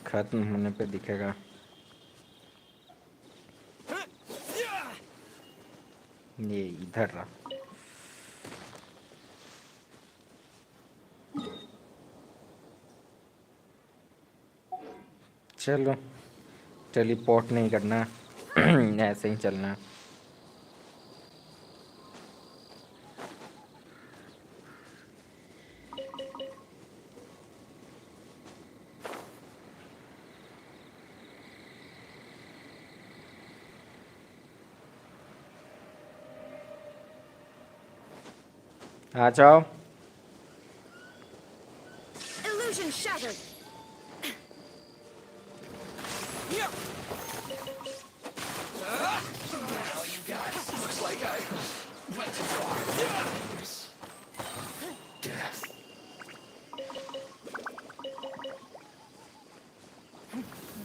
खत्म होने पे दिखेगा। ये इधर रहा। चलो टेलीपोर्ट नहीं करना ऐसे ही चलना। आ जाओ। Illusion shattered. Well, you guys, looks like I went too far. Death.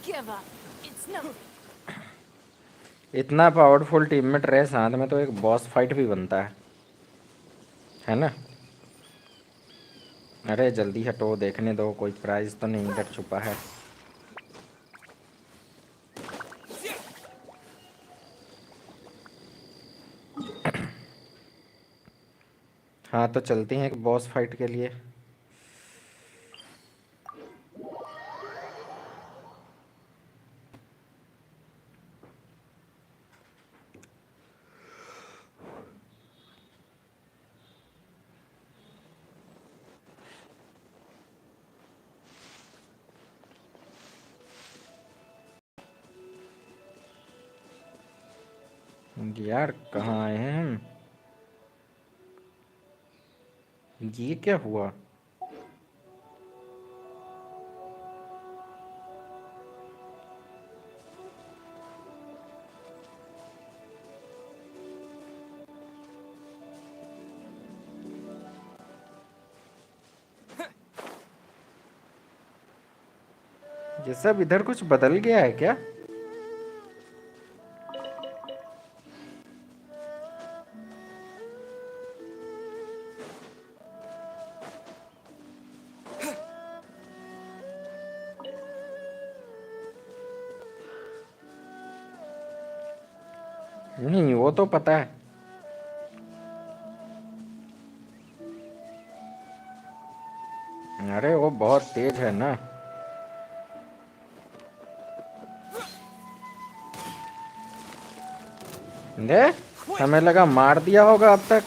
Give up. It's nothing. इतना पावरफुल टीममेट रहे साथ में तो एक बॉस फाइट भी बनता है ना? अरे जल्दी हटो, देखने दो, कोई प्राइज तो नहीं इधर छुपा है। हाँ तो चलते हैं एक बॉस फाइट के लिए। यार कहाँ आए हैं हम? ये क्या हुआ? ये सब इधर कुछ बदल गया है क्या? नहीं, वो तो पता है। अरे वो बहुत तेज है ना। दे, हमें लगा मार दिया होगा अब तक।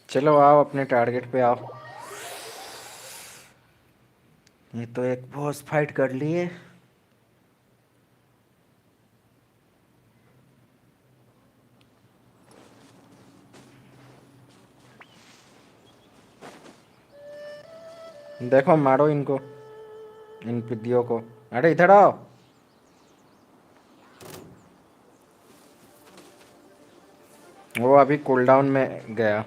चलो आओ, अपने टारगेट पे आओ। ये तो एक बॉस फाइट कर लिए। देखो, मारो इनको, इन पिद्दियों को। अरे इधर आओ। वो अभी कूलडाउन में गया।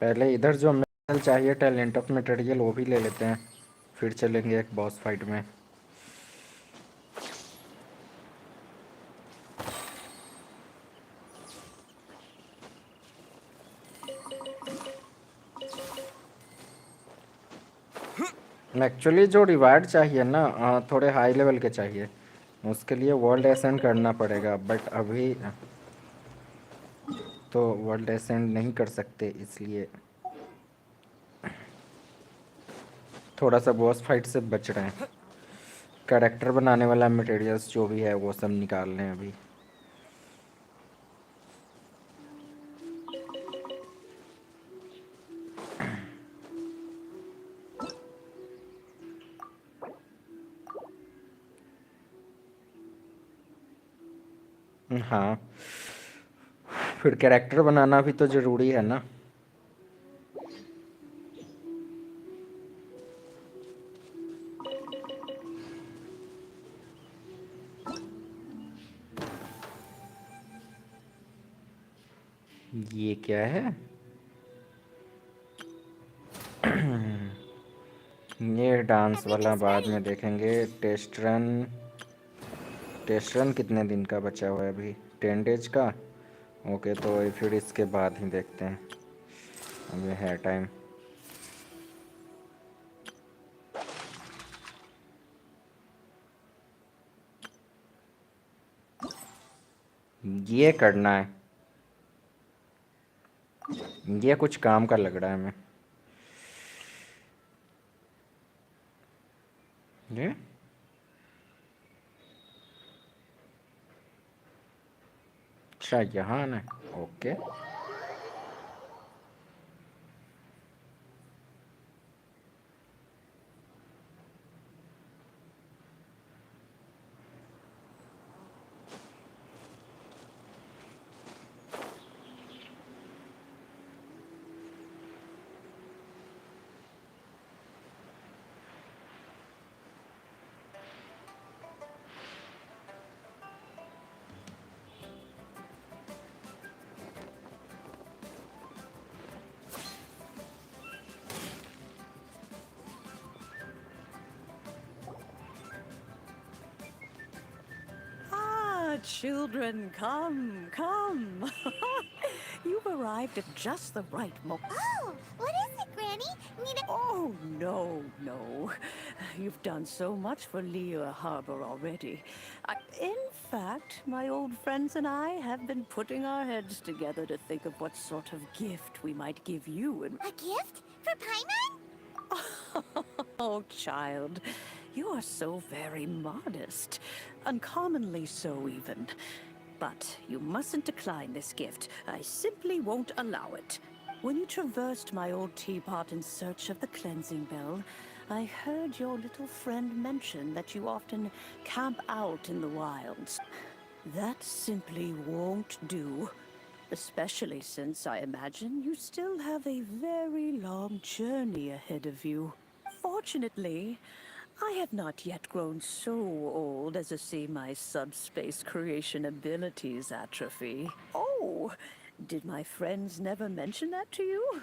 पहले इधर जो मेटल चाहिए, टैलेंट ऑफ मटेरियल, वो भी ले लेते हैं, फिर चलेंगे एक बॉस फाइट में। एक्चुअली जो रिवार्ड चाहिए ना, थोड़े हाई लेवल के चाहिए। उसके लिए वर्ल्ड एसेंड करना पड़ेगा, बट अभी तो वर्ल्ड एसेंड नहीं कर सकते, इसलिए थोड़ा सा बॉस फाइट से बच रहे हैं। कैरेक्टर बनाने वाला मटेरियल्स जो भी है वो सब निकाल लें अभी। हाँ, फिर कैरेक्टर बनाना भी तो ज़रूरी है ना। ये क्या है? ये डांस वाला बाद में देखेंगे। टेस्ट रन कितने दिन का बचा हुआ है अभी? 10 डेज का। ओके, तो फिर इसके बाद ही देखते हैं, अभी है टाइम। ये करना है, ये कुछ काम का लग रहा है हमें। ये अच्छा, यहाँ ना। Okay, children, come, come. You've arrived at just the right moment. Oh, what is it, Granny? Oh, no, no. You've done so much for Liyue Harbor already. In fact, my old friends and I have been putting our heads together to think of what sort of gift we might give you. A gift? For Paimon? Oh, child, you are so very modest. Uncommonly so, even. But you mustn't decline this gift. I simply won't allow it. When you traversed my old teapot in search of the cleansing bell, I heard your little friend mention that you often camp out in the wilds. That simply won't do. Especially since I imagine you still have a very long journey ahead of you. Fortunately, I have not yet grown so old as to see my subspace creation abilities atrophy. Oh, did my friends never mention that to you?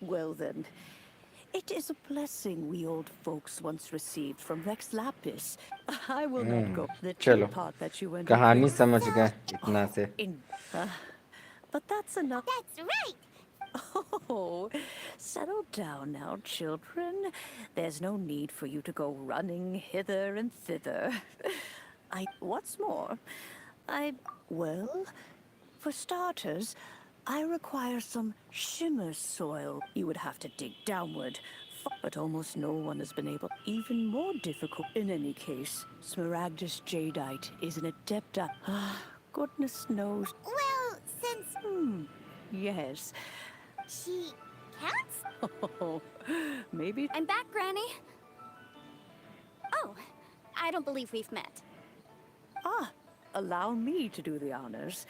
Well then, it is a blessing we old folks once received from Rex Lapis. I will not go the चलो teapot that you went कहानी into. समझ गए इतना से. But that's enough. That's right. Oh, settle down now, children. There's no need for you to go running hither and thither. What's more, well, for starters, I require some shimmer soil. You would have to dig downward, but almost no one has been able. Even more difficult in any case. Smaragdus jadeite is an adepta. Goodness knows. Well, since... Yes. She counts? Oh, maybe. I'm back, Granny. Oh, I don't believe we've met. Allow me to do the honors.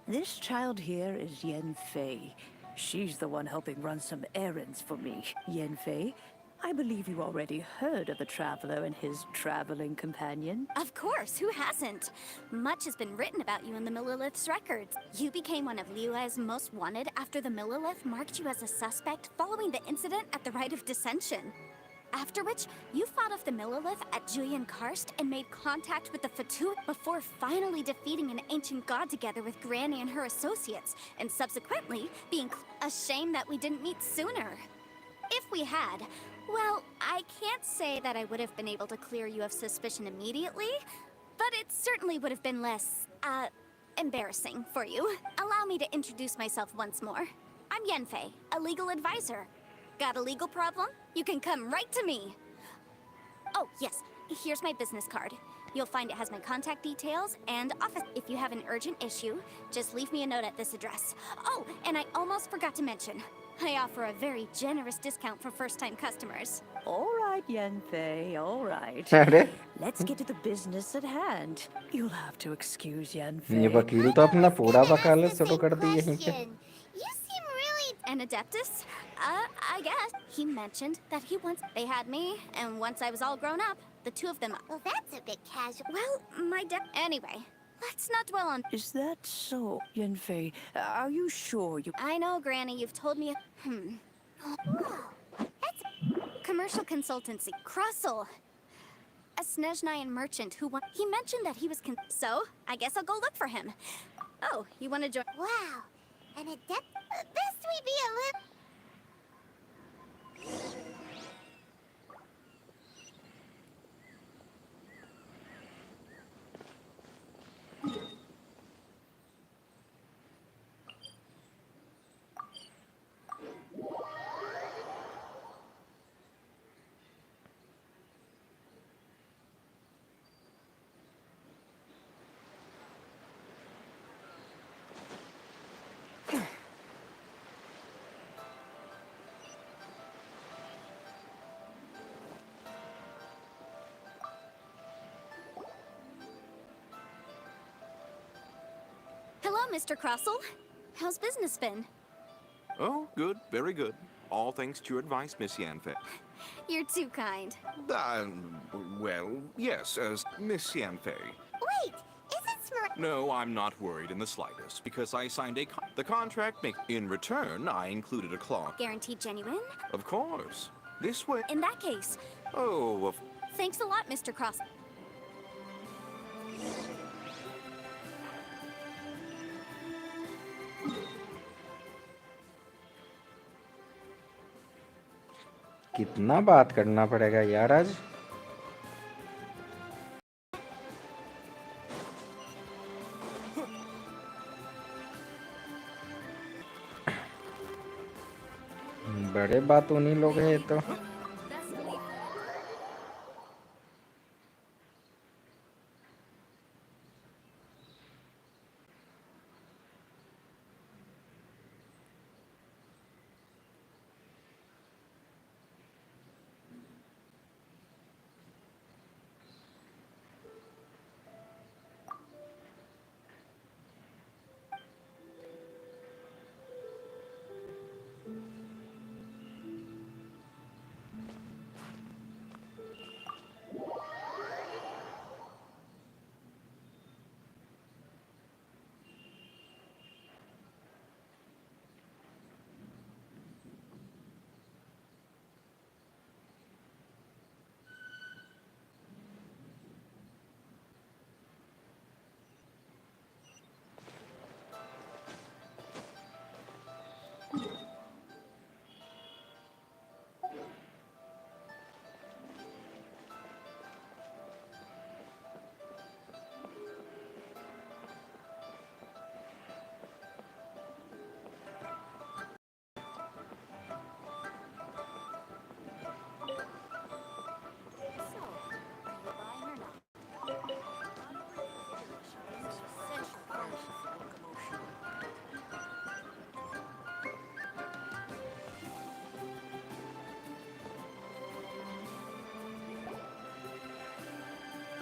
This child here is Yanfei. She's the one helping run some errands for me. Yanfei, I believe you already heard of the Traveler and his traveling companion. Of course, who hasn't? Much has been written about you in the Millilith's records. You became one of Liyue's most wanted after the Millilith marked you as a suspect following the incident at the Rite of Dissension. After which, you fought off the Millilith at Julian Karst and made contact with the Fatu before finally defeating an ancient god together with Granny and her associates, and subsequently being a shame that we didn't meet sooner. If we had, well, I can't say that I would have been able to clear you of suspicion immediately, but it certainly would have been less, embarrassing for you. Allow me to introduce myself once more. I'm Yanfei, a legal advisor. Got a legal problem? You can come right to me. Oh, yes, here's my business card. You'll find it has my contact details and office. If you have an urgent issue, just leave me a note at this address. Oh, and I almost forgot to mention, I offer a very generous discount for first-time customers. All right, Yanfei, all right. अरे Let's get to the business at hand. You'll have to excuse ये Yanfei. वकील तो अपना पूरा वकालत शुरू कर दी यहीं पे. You seem really... An Adeptus? I guess. He mentioned that they had me, and once I was all grown up, the two of them... Well, that's a bit casual. Well, Anyway, let's not dwell on... Is that so, Yanfei? Are you sure you... I know, Granny, you've told me... That's... Commercial consultancy. Krusell. A Snezhnayan merchant who He mentioned that he was So, I guess I'll go look for him. Oh, you want to join... Wow. An adept... Best we be a little... Hello, Mr. Krusell. How's business been? Oh, good, very good. All thanks to your advice, Miss Yanfei. You're too kind. Well, yes, as Miss Yanfei. Wait, isn't Smaragdus... No, I'm not worried in the slightest, because I signed the contract. In return, I included a clause. Guaranteed genuine? Of course. This way... In that case... Oh, Thanks a lot, Mr. Krusell. कितना बात करना पड़ेगा यार आज। बड़े बात उन्हीं लोग हैं तो।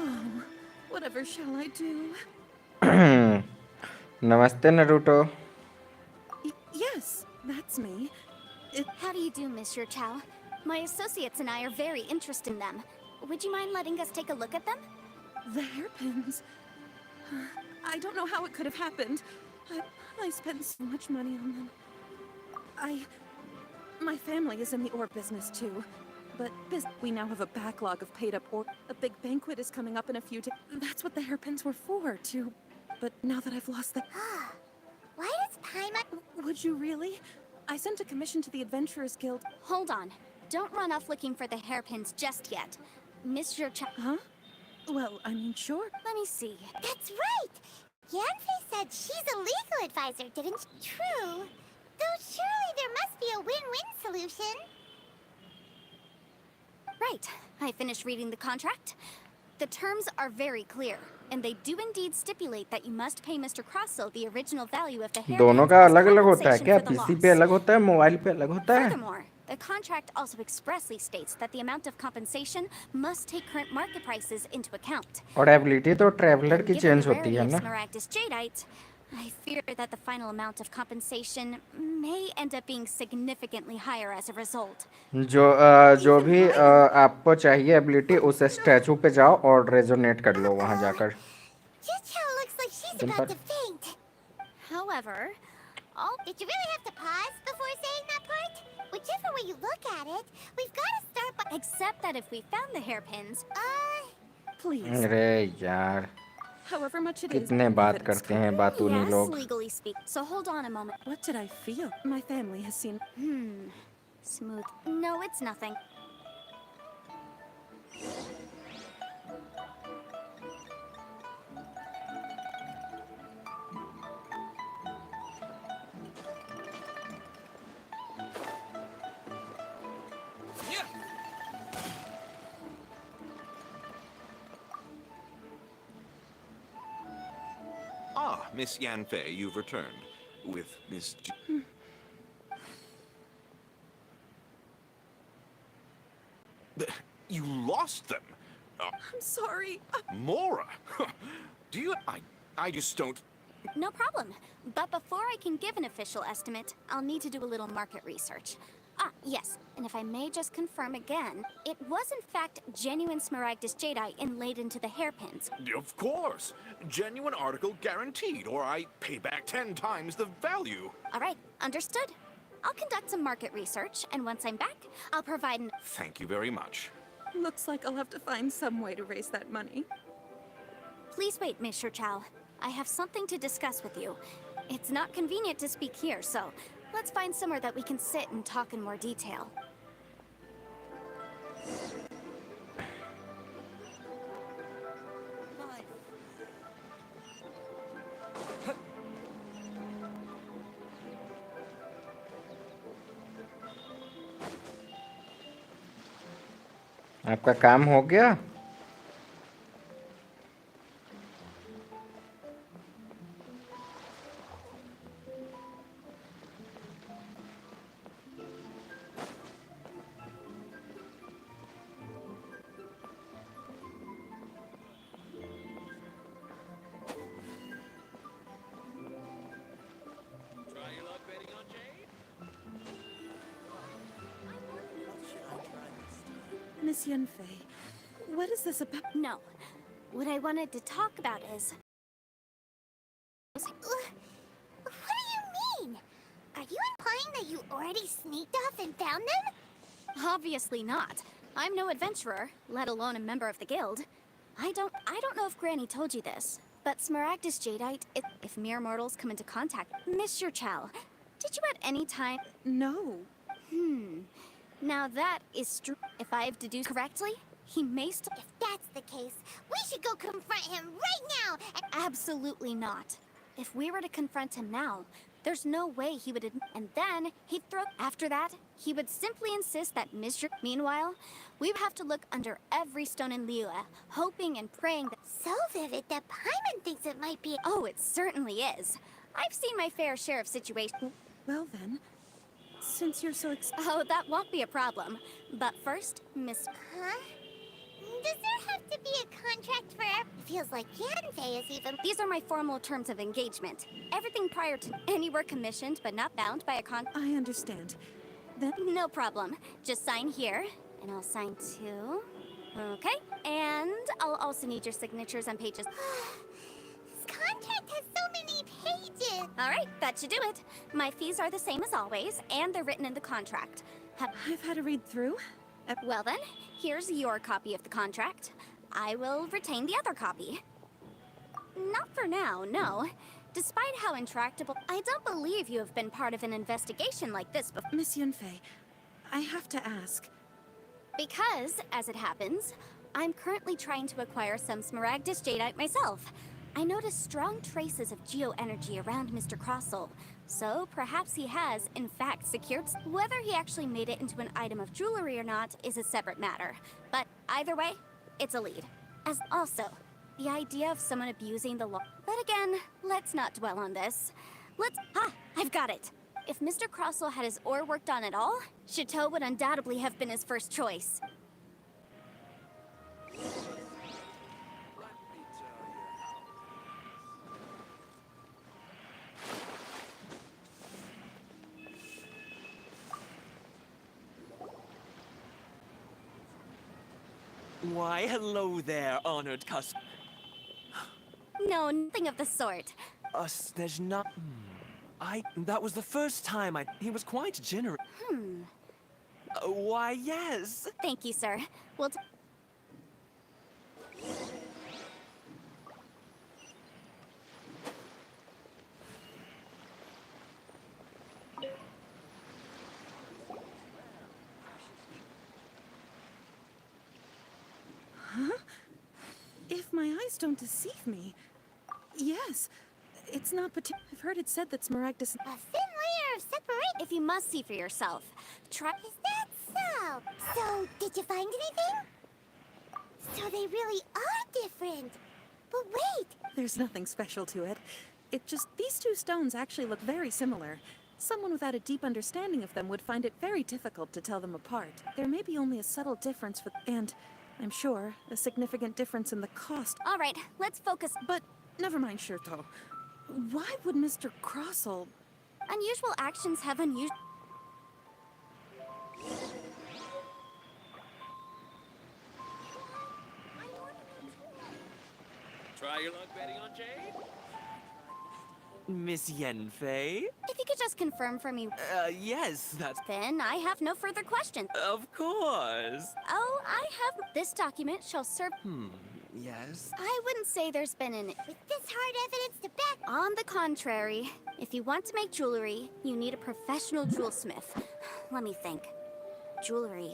Oh, whatever shall I do? नमस्ते Naruto. Yes, that's me. How do you do, Monsieur Chow? My associates and I are very interested in them. Would you mind letting us take a look at them? The hairpins. I don't know how it could have happened. I spent so much money on them. My family is in the ore business too. But we now have a backlog of paid up ore. A big banquet is coming up in a few days. That's what the hairpins were for, too. But now that I've lost the... Why does Paimon... Would you really? I sent a commission to the Adventurers Guild. Hold on. Don't run off looking for the hairpins just yet. Mr. Chow... Huh? Well, I mean, sure. Let me see. That's right! Yanfei said she's a legal advisor, didn't she? True. Though surely there must be a win-win solution. Right. I finished reading the contract. The terms are very clear, and they do indeed stipulate that you must pay Mr. Crosso the original value of the hairpins दोनों का as अलग-अलग होता है compensation क्या? for the PC loss. पे अलग होता है, मोबाइल पे अलग होता है? Furthermore, the contract also expressly states that the amount of compensation must take current market prices into account. और एबिलिटी तो ट्रैवलर की Given चेंज the होती rarity है of ना? Smaragdus jadeite, I fear that the final amount of compensation may end up being significantly higher as a result. जो भी आपको चाहिए एबिलिटी उस स्टैचू पे जाओ और रेजोनेट कर लो वहां जाकर। Chicho looks like she's Simple. about to faint. However, Did you really have to pause before saying that part? Whichever way you look at it, we've got to start by... except that if we found the hairpins... Please. अरे यार, However much it is. कितने बात करते हैं बातूनी Yes, लोग। legally speak. So hold on a moment. What did I feel? My family has seen... Smooth. No, it's nothing. Ah, Miss Yanfei, you've returned. With Miss You lost them? I'm sorry. Mora! Do you... I just don't... No problem. But before I can give an official estimate, I'll need to do a little market research. Ah, yes, and if I may just confirm again, it was in fact genuine Smaragdus jadeite inlaid into the hairpins. Of course! Genuine article guaranteed, or I pay back 10 times the value. All right, understood. I'll conduct some market research, and once I'm back, I'll provide an... Thank you very much. Looks like I'll have to find some way to raise that money. Please wait, Mr. Chow. I have something to discuss with you. It's not convenient to speak here, so let's find somewhere that we can sit and talk in more detail. आपका काम हो गया? Miss Yenfei, what is this about? No. What I wanted to talk about is... What do you mean? Are you implying that you already sneaked off and found them? Obviously not. I'm no adventurer, let alone a member of the guild. I don't know if Granny told you this, but Smaragdus Jadeite, if mere mortals come into contact... Mr. Chow, did you at any time... No. Now that is true. If I've deduced correctly, he may still... If that's the case, we should go confront him right now! Absolutely not. If we were to confront him now, there's no way he would and then he'd throw... After that, he would simply insist that Mr. Meanwhile, we would have to look under every stone in Liyue, hoping and praying that... So vivid that Paimon thinks it might be... Oh, it certainly is. I've seen my fair share of situations... Well then, since you're so Oh, that won't be a problem. But first, Miss... Huh? Does there have to be a contract for... It feels like Yanfei is even... These are my formal terms of engagement. Everything prior to anywhere commissioned but not bound by a I understand. Then... No problem. Just sign here, and I'll sign too. Okay, and I'll also need your signatures on pages. This contract has so many pages! Alright, that should do it. My fees are the same as always, and they're written in the contract. I've had a read through. Well then, here's your copy of the contract. I will retain the other copy. Not for now, no. Despite how intractable, I don't believe you have been part of an investigation like this before. Miss Yunfei, I have to ask. Because, as it happens, I'm currently trying to acquire some Smaragdus Jadeite myself. I noticed strong traces of geoenergy around Mr. Crossel, so perhaps he has, in fact, secured... Whether he actually made it into an item of jewelry or not is a separate matter. But either way, it's a lead. As also, the idea of someone abusing the law... But again, let's not dwell on this. I've got it. If Mr. Crossel had his ore worked on at all, Chateau would undoubtedly have been his first choice. Why, hello there, honored customer. No, nothing of the sort. There's not... That was the first time He was quite generous. Why, yes. Thank you, sir. We'll... Huh? If my eyes don't deceive me... Yes. It's not I've heard it said that Smaragdus... A thin layer of separation... If you must see for yourself, try... Is that so? So, did you find anything? So they really are different. But wait! There's nothing special to it. It just... These two stones actually look very similar. Someone without a deep understanding of them would find it very difficult to tell them apart. There may be only a subtle difference and, I'm sure, a significant difference in the cost. All right, let's focus. But, never mind, Shirto. Why would Mr. Crossel... Unusual actions have unusual... Try your luck betting on Jade? Miss Yenfei? If you could just confirm for me... Yes, that's... Then I have no further questions. Of course. Oh, I have... This document shall serve... Yes? I wouldn't say there's been an... With this hard evidence to back... On the contrary, if you want to make jewelry, you need a professional jewelsmith. Let me think. Jewelry.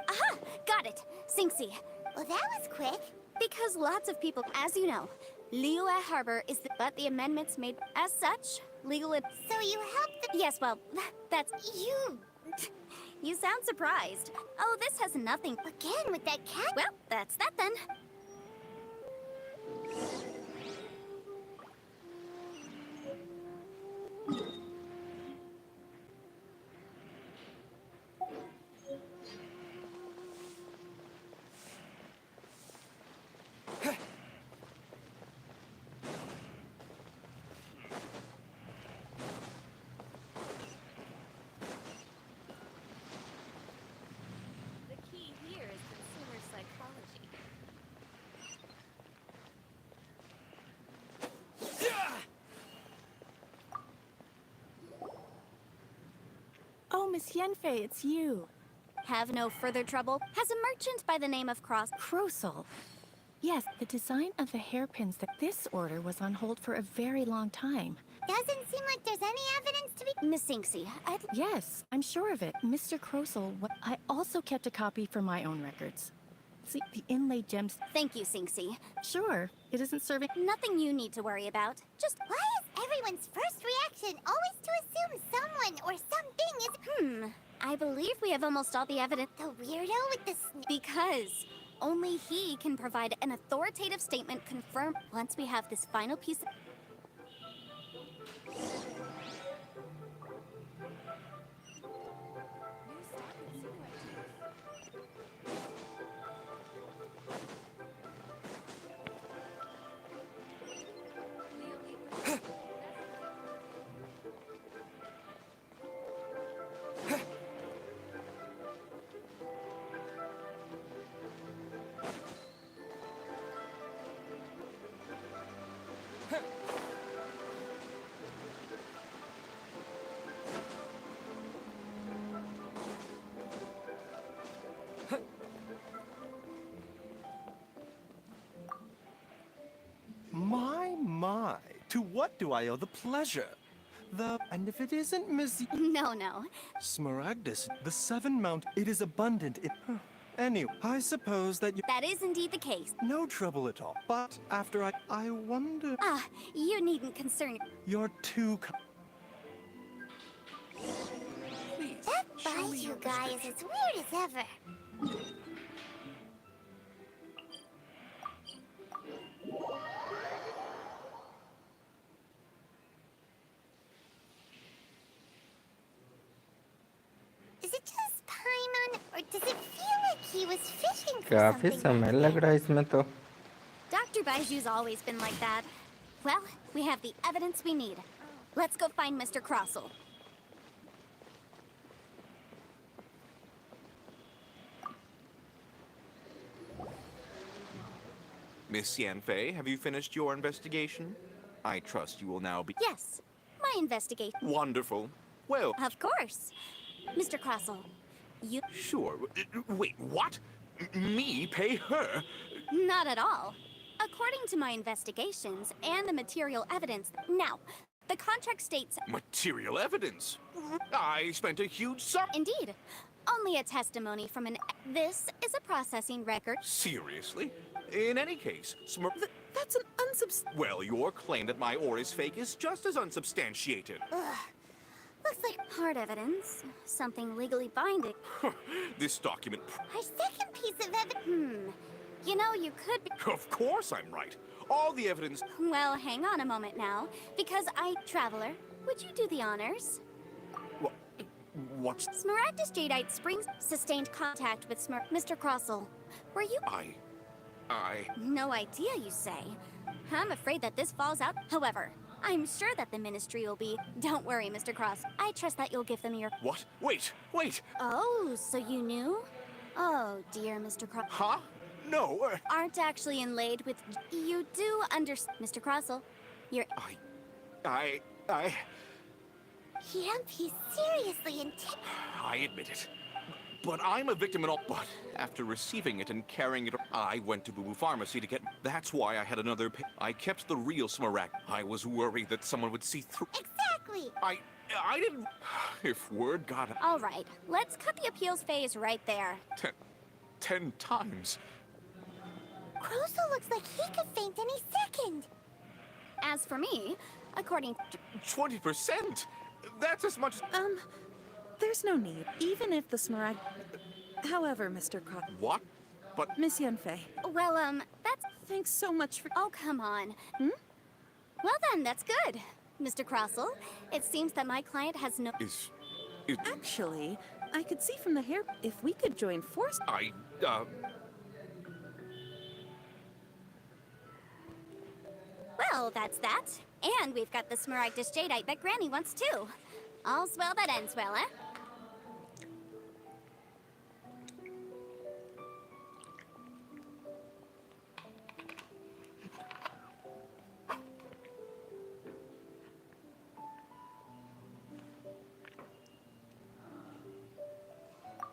Aha! Got it! Sinxi. Well, that was quick. Because lots of people, as you know, Liyue Harbor is but the amendments made as such, legal. So you helped the... Yes, well, that's... You... You sound surprised. Oh, this has nothing... Again with that cat? Well, that's that then. Oh, Miss Yenfei, it's you. Have no further trouble. Has a merchant by the name of Crosel. Yes, the design of the hairpins that this order was on hold for a very long time. Doesn't seem like there's any evidence to be... Miss Sinxi, Yes, I'm sure of it. Mr. Crosel, I also kept a copy for my own records. See, the inlaid gems... Thank you, Sinxi. Sure, it isn't serving... Nothing you need to worry about. Just... Why is everyone's first reaction always to assume someone or something is... I believe we have almost all the evidence. The weirdo with the... Because only he can provide an authoritative statement confirmed once we have this final piece of... My, to what do I owe the pleasure? And if it isn't Miss... No. Smaragdus, the Seven Mount, it is abundant in... Anyway, I suppose that you... That is indeed the case. No trouble at all. But after I wonder... You needn't concern... You're too... Please, that Baizu guy is as weird as ever. Is it just Paimon, or does it feel like he was fishing for काफी something? समय लग रहा है इसमें तो. Dr. Baiju's always been like that. Well, we have the evidence we need. Let's go find Mr. Crossel. Miss Yanfei, have you finished your investigation? I trust you will now be... Yes, my investigation. Wonderful. Well... Of course. Mr. Crossel, you... Sure. Wait, what? Me pay her? Not at all. According to my investigations and the material evidence... Now, the contract states... Material evidence? I spent a huge sum... Indeed. Only a testimony from an... This is a processing record. Seriously? In any case, That's an Well, your claim that my ore is fake is just as unsubstantiated. Looks like hard evidence. Something legally binding. This document... Our second piece of evidence... You know, you could be... Of course I'm right. All the evidence... Well, hang on a moment now. Because Traveler, would you do the honors? What's... Smaragdus Jadeite Springs sustained contact with Mr. Crossel. Were you... I... No idea, you say? I'm afraid that this falls out. However, I'm sure that the Ministry will be... Don't worry, Mr. Cross. I trust that you'll give them your... What? Wait! Oh, so you knew? Oh, dear Mr. Cross... Huh? No, Aren't actually inlaid with... You do understand... Mr. Crossel, you're... Yep, he's seriously intent. I admit it. But I'm a victim in all... But after receiving it and carrying it... I went to Boo Boo Pharmacy to get... That's why I had another... I kept the real Smaragd. I was worried that someone would see through... Exactly! I didn't. If word got out All right, let's cut the appeals phase right there. 10 times. Crowsel looks like he could faint any second. As for me, according 20%? That's as much as. There's no need. Even if the Smaragd... However, Mr. What? But... Miss Yunfei. Well, that's... Thanks so much for... Oh, come on. Well then, that's good. Mr. Crossell, it seems that my client has no... Actually, I could see from the hair... If we could join forces... Well, that's that. And we've got the Smaragdus Jadeite that Granny wants too. All's well that ends well, eh?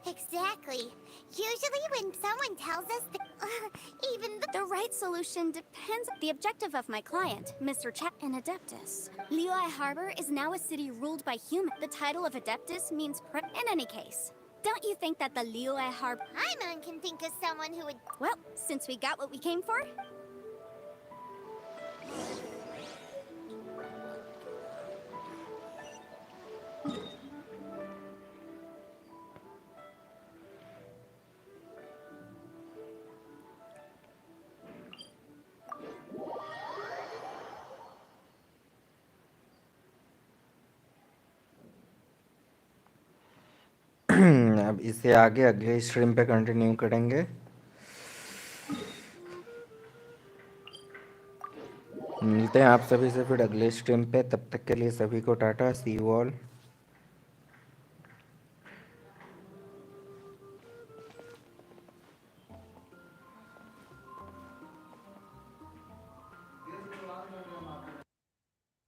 Exactly. Usually when someone tells us that, even the right solution depends on the objective of my client, Mr. Chat and Adeptus. Liyue Harbor is now a city ruled by humans. The title of Adeptus means in any case. Don't you think that the Liyue Harbor... Paimon can think of someone who would... Well, since we got what we came for... अब इसे आगे अगले stream पे continue करेंगे। मिलते हैं आप सभी से फिर अगले स्ट्रीम पे, तब तक के लिए सभी को टाटा, सी यू ऑल।